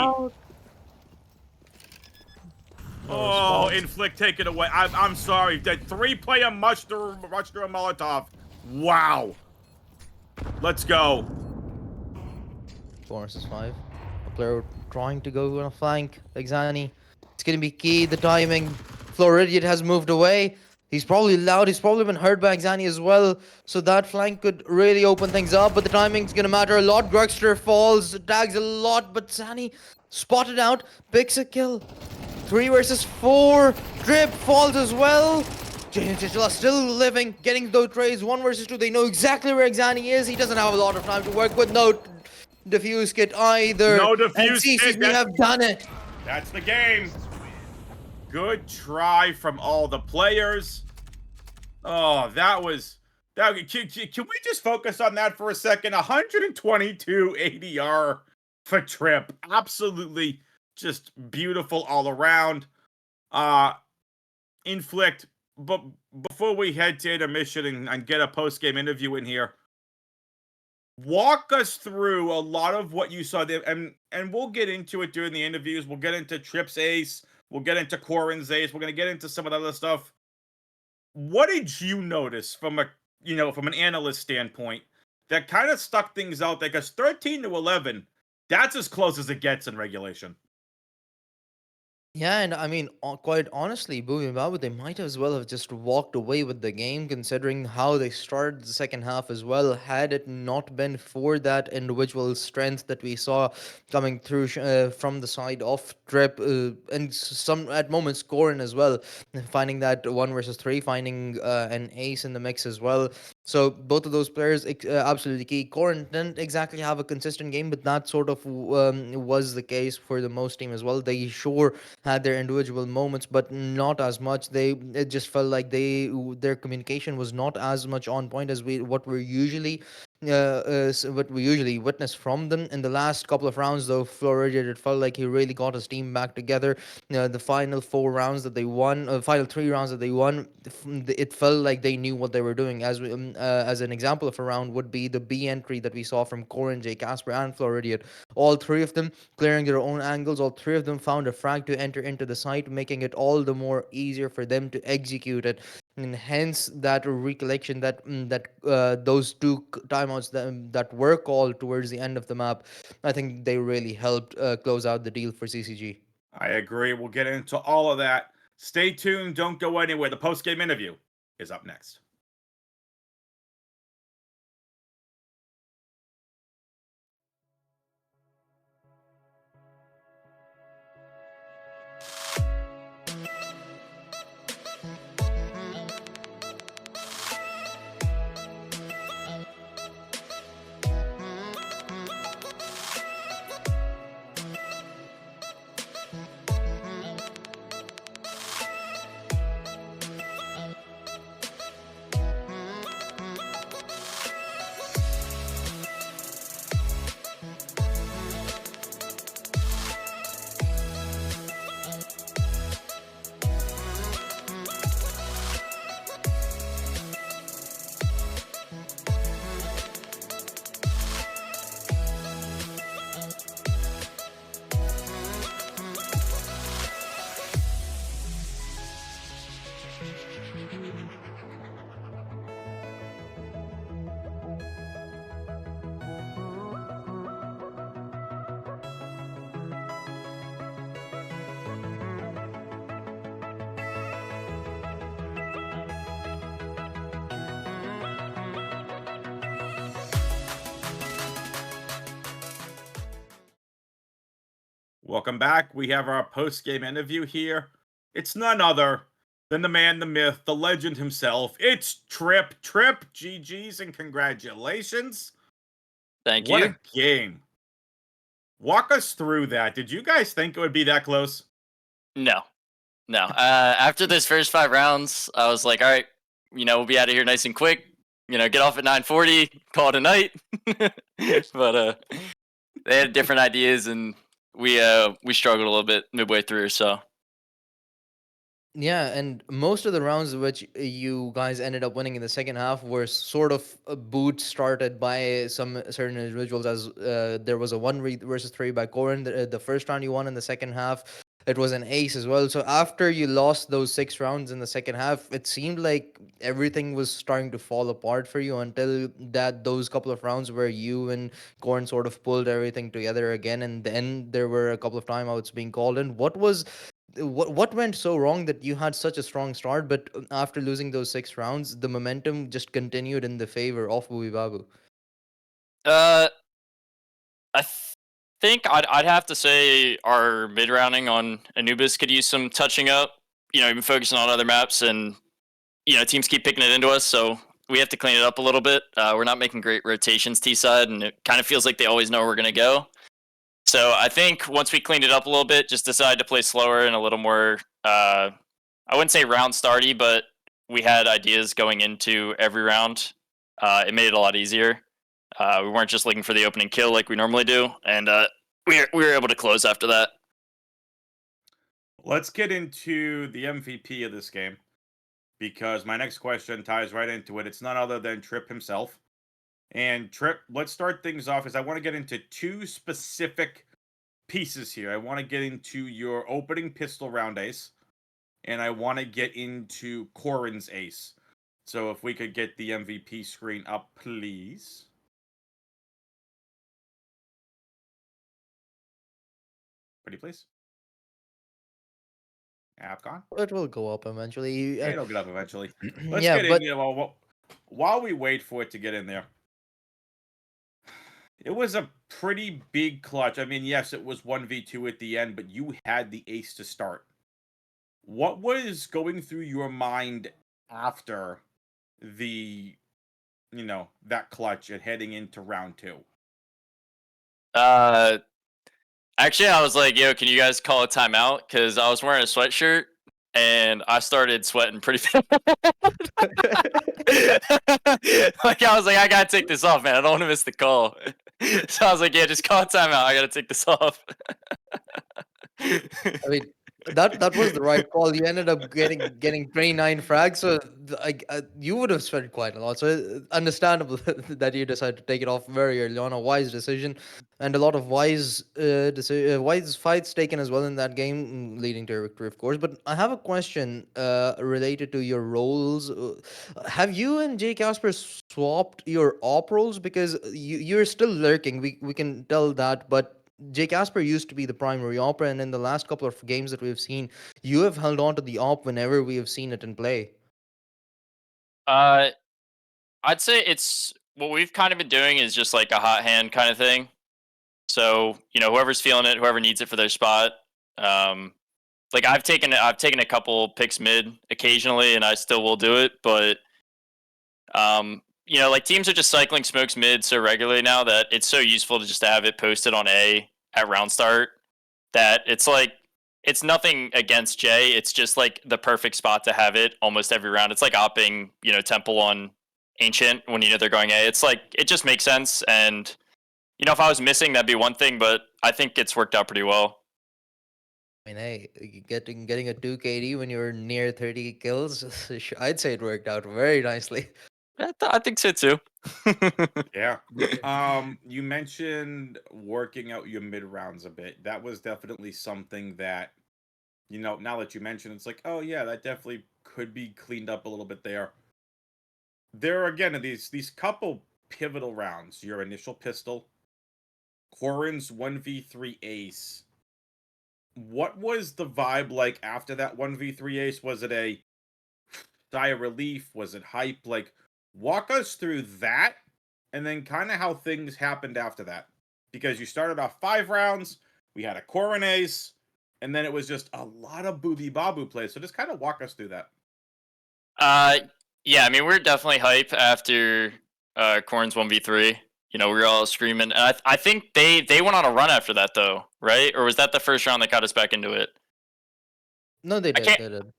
Oh, Inflict, take it away. I'm sorry. That 3-player rushed through a Molotov. Wow. Let's go. 4 versus 5. A player trying to go on a flank. Exani. It's going to be key. The timing. Floridian has moved away. He's probably loud. He's probably been hurt by Exani as well. So that flank could really open things up. But the timing's going to matter a lot. Grugster falls. Tags a lot. But Zani spotted out. Picks a kill. 3 versus 4. Drip falls as well. Chinchilla still living. Getting those trays. 1 versus 2. They know exactly where Exani is. He doesn't have a lot of time to work with. No defuse kit either. No defuse kit. We have done it. That's the game. Good try from all the players. Oh, that was... Can we just focus on that for a second? 122 ADR for Trip. Absolutely just beautiful all around. Inflict, but before we head to intermission and get a post-game interview in here, walk us through a lot of what you saw there, and we'll get into it during the interviews. We'll get into Trip's ace. We'll get into Corin's ace. We're going to get into some of the other stuff. What did you notice from an analyst standpoint that kind of stuck things out there? Because 13-11, that's as close as it gets in regulation. Yeah, and I mean, quite honestly, Boomy Babu, they might as well have just walked away with the game, considering how they started the second half as well. Had it not been for that individual strength that we saw coming through from the side of Trip, and some at moments scoring as well, finding that 1 versus 3, finding an ace in the mix as well. So both of those players absolutely key. Corin didn't exactly have a consistent game, but that sort of was the case for the most team as well. They sure had their individual moments, but not as much. It just felt like their communication was not as much on point as what we usually witness from them in the last couple of rounds. Though Floridian, it felt like he really got his team back together. The final 4 rounds that they won, final 3 rounds that they won, it felt like they knew what they were doing. As an example of a round would be the B entry that we saw from Corin, J. Casper, and Floridian. All three of them clearing their own angles. All three of them found a frag to enter into the site, making it all the more easier for them to execute it. And hence that recollection that those two timeouts that were called towards the end of the map, I think they really helped close out the deal for CCG. I agree. We'll get into all of that. Stay tuned. Don't go anywhere. The post game interview is up next. Welcome back. We have our post game interview here. It's none other than the man, the myth, the legend himself. It's Trip. Trip, GG's and congratulations. Thank What you. a game. Walk us through that. Did you guys think it would be that close? No, no. After this first 5 rounds, I was like, all right, we'll be out of here nice and quick. Get off at 9:40, call it a night. But they had different ideas, and we struggled a little bit midway through. So Yeah, and most of the rounds which you guys ended up winning in the second half were sort of boot started by some certain individuals. As there was a 1 versus 3 by Corin. The first round you won in the second half, it was an ace as well. So after you lost those 6 rounds in the second half, it seemed like everything was starting to fall apart for you until those couple of rounds where you and Corin sort of pulled everything together again, and then there were a couple of timeouts being called in. What went so wrong that you had such a strong start, but after losing those 6 rounds, the momentum just continued in the favor of Bui Babu? uh, I think I'd have to say our mid rounding on Anubis could use some touching up. We've been focusing on other maps, and teams keep picking it into us, so we have to clean it up a little bit. We're not making great rotations T side, and it kind of feels like they always know where we're going to go. So I think once we cleaned it up a little bit, just decided to play slower and a little more, I wouldn't say round starty, but we had ideas going into every round. It made it a lot easier. We weren't just looking for the opening kill like we normally do, and we were able to close after that. Let's get into the MVP of this game because my next question ties right into it. It's none other than Trip himself. And Trip, let's start things off as I want to get into two specific pieces here. I want to get into your opening pistol round ace, and I want to get into Corin's ace. So if we could get the MVP screen up, please. Pretty please. AFCON? It will go up eventually. It'll get up eventually. Let's Yeah, get in but there. While we wait for it to get in there, it was a pretty big clutch. I mean, yes, it was 1v2 at the end, but you had the ace to start. What was going through your mind after the, that clutch and heading into round two? Actually, I was like, yo, can you guys call a timeout? Because I was wearing a sweatshirt and I started sweating pretty bad. Like, I was like, I gotta take this off, man. I don't want to miss the call. So I was like, yeah, just call a timeout. I gotta take this off. I mean, that was the right call. You ended up getting 29 frags, so you would have spent quite a lot. So understandable that you decided to take it off very early on. A wise decision, and a lot of wise fights taken as well in that game, leading to a victory, of course. But I have a question related to your roles. Have you and Jay Casper swapped your op roles? Because you're still lurking. We can tell that, but Jay Casper used to be the primary op, and in the last couple of games that we've seen, you have held on to the op whenever we have seen it in play. uh, I'd say it's what we've kind of been doing is just like a hot hand kind of thing. So whoever's feeling it, whoever needs it for their spot. Um, like I've taken a couple picks mid occasionally, and I still will do it. But like teams are just cycling smokes mid so regularly now that it's so useful to just have it posted on A at round start. That it's like it's nothing against Jay. It's just like the perfect spot to have it almost every round. It's like opping Temple on Ancient when they're going A. It's like it just makes sense. And if I was missing, that'd be one thing, but I think it's worked out pretty well. I mean, hey, getting a 2 KD when you're near 30 kills, I'd say it worked out very nicely. I think so too. Yeah. You mentioned working out your mid rounds a bit. That was definitely something that, now that you mention, it's like, oh yeah, that definitely could be cleaned up a little bit there. There are again these couple pivotal rounds. Your initial pistol, Corin's 1v3 ace. What was the vibe like after that 1v3 ace? Was it a sigh of relief? Was it hype? Like, walk us through that and then kind of how things happened after that. Because you started off 5 rounds, we had a Corin ace, and then it was just a lot of Booby Babu plays. So just kind of walk us through that. Yeah, I mean we're definitely hype after Corn's 1v3. We were all screaming, and I think they went on a run after that though, right? Or was that the first round that got us back into it? No, they I did. can't. They did.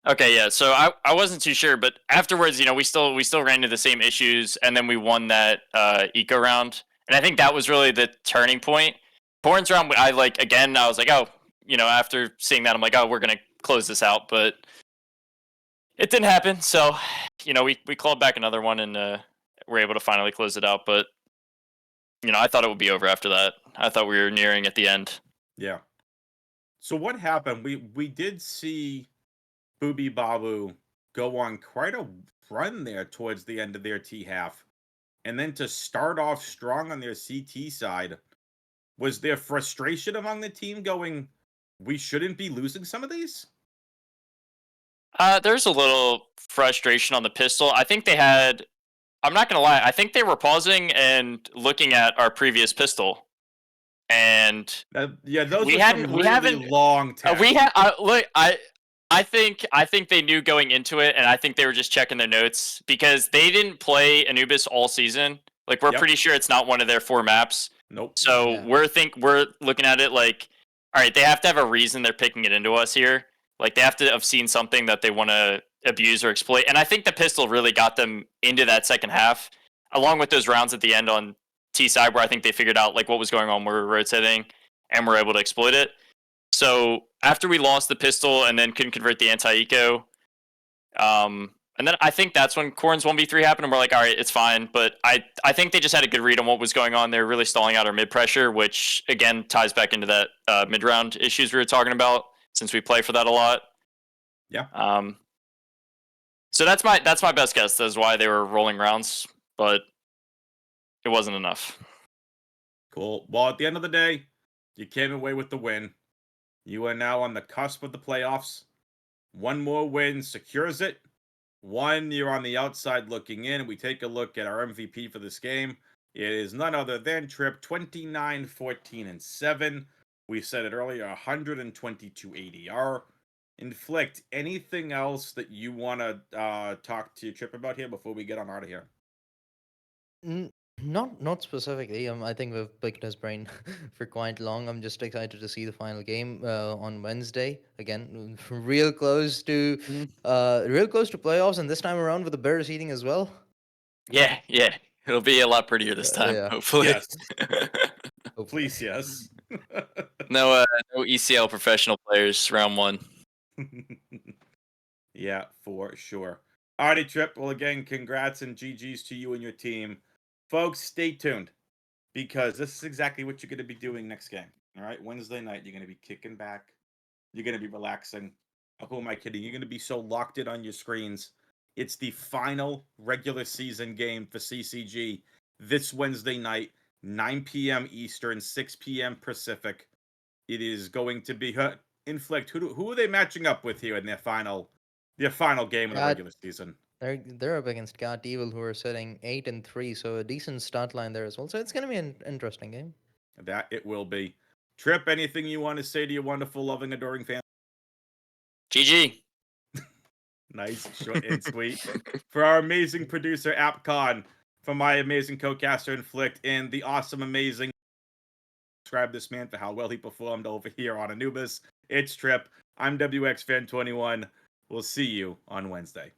Okay, yeah. So I wasn't too sure, but afterwards, we still ran into the same issues, and then we won that eco round, and I think that was really the turning point. Corn's round, I was like, oh, after seeing that, I'm like, oh, we're gonna close this out, but it didn't happen. So, we clawed back another one and we're able to finally close it out. But I thought it would be over after that. I thought we were nearing at the end. Yeah. So what happened? We did see Booby Babu go on quite a run there towards the end of their T half. And then to start off strong on their CT side, was there frustration among the team going, we shouldn't be losing some of these? There's a little frustration on the pistol. I think they had. I'm not gonna lie. I think they were pausing and looking at our previous pistol, and Yeah, those we were hadn't. some We really haven't. long tags. We had. Look, I think they knew going into it, and I think they were just checking their notes because they didn't play Anubis all season. Like we're Yep. pretty sure it's not one of their 4 maps. Nope. So Yeah. we're looking at it like, all right, they have to have a reason they're picking it into us here. Like they have to have seen something that they want to abuse or exploit. And I think the pistol really got them into that second half, along with those rounds at the end on T side where I think they figured out like what was going on, where we were rotating, and were able to exploit it. So after we lost the pistol and then couldn't convert the anti-eco, and then I think that's when Corn's 1v3 happened, and we're like, all right, it's fine. But I think they just had a good read on what was going on. They were really stalling out our mid pressure, which again ties back into that mid round issues we were talking about since we play for that a lot. Yeah. So that's my best guess. That's why they were rolling rounds, but it wasn't enough. Cool. Well, at the end of the day, you came away with the win. You are now on the cusp of the playoffs. One more win secures it. One, you're on the outside looking in. We take a look at our MVP for this game. It is none other than Trip, 29, 14, and 7. We said it earlier, 122 ADR. Inflict, anything else that you want to talk to Trip about here before we get on out of here? Not specifically. I think we've picked his brain for quite long. I'm just excited to see the final game on Wednesday. Again, real close to playoffs, and this time around with the better seeding as well. Yeah, yeah. It'll be a lot prettier this time, Yeah, hopefully. Yes. hopefully. Please, yes. No ECL professional players round 1. Yeah, for sure. Alrighty, Trip. Well, again, congrats and GG's to you and your team. Folks, stay tuned because this is exactly what you're going to be doing next game. All right, Wednesday night, you're going to be kicking back. You're going to be relaxing. Who am I kidding? You're going to be so locked in on your screens. It's the final regular season game for CCG this Wednesday night, 9 p.m. Eastern, 6 p.m. Pacific. It is going to be Inflict. Who are they matching up with here in their final game of the God, regular season? they're up against God Evil, who are sitting 8-3, so a decent start line there as well. So it's gonna be an interesting game. That it will be. Trip, anything you want to say to your wonderful, loving, adoring fans? GG. Nice, short and sweet. For our amazing producer, AppCon, for my amazing co-caster, Inflict, and the awesome, amazing describe this man for how well he performed over here on Anubis. It's Trip. I'm WX Fan 21. We'll see you on Wednesday.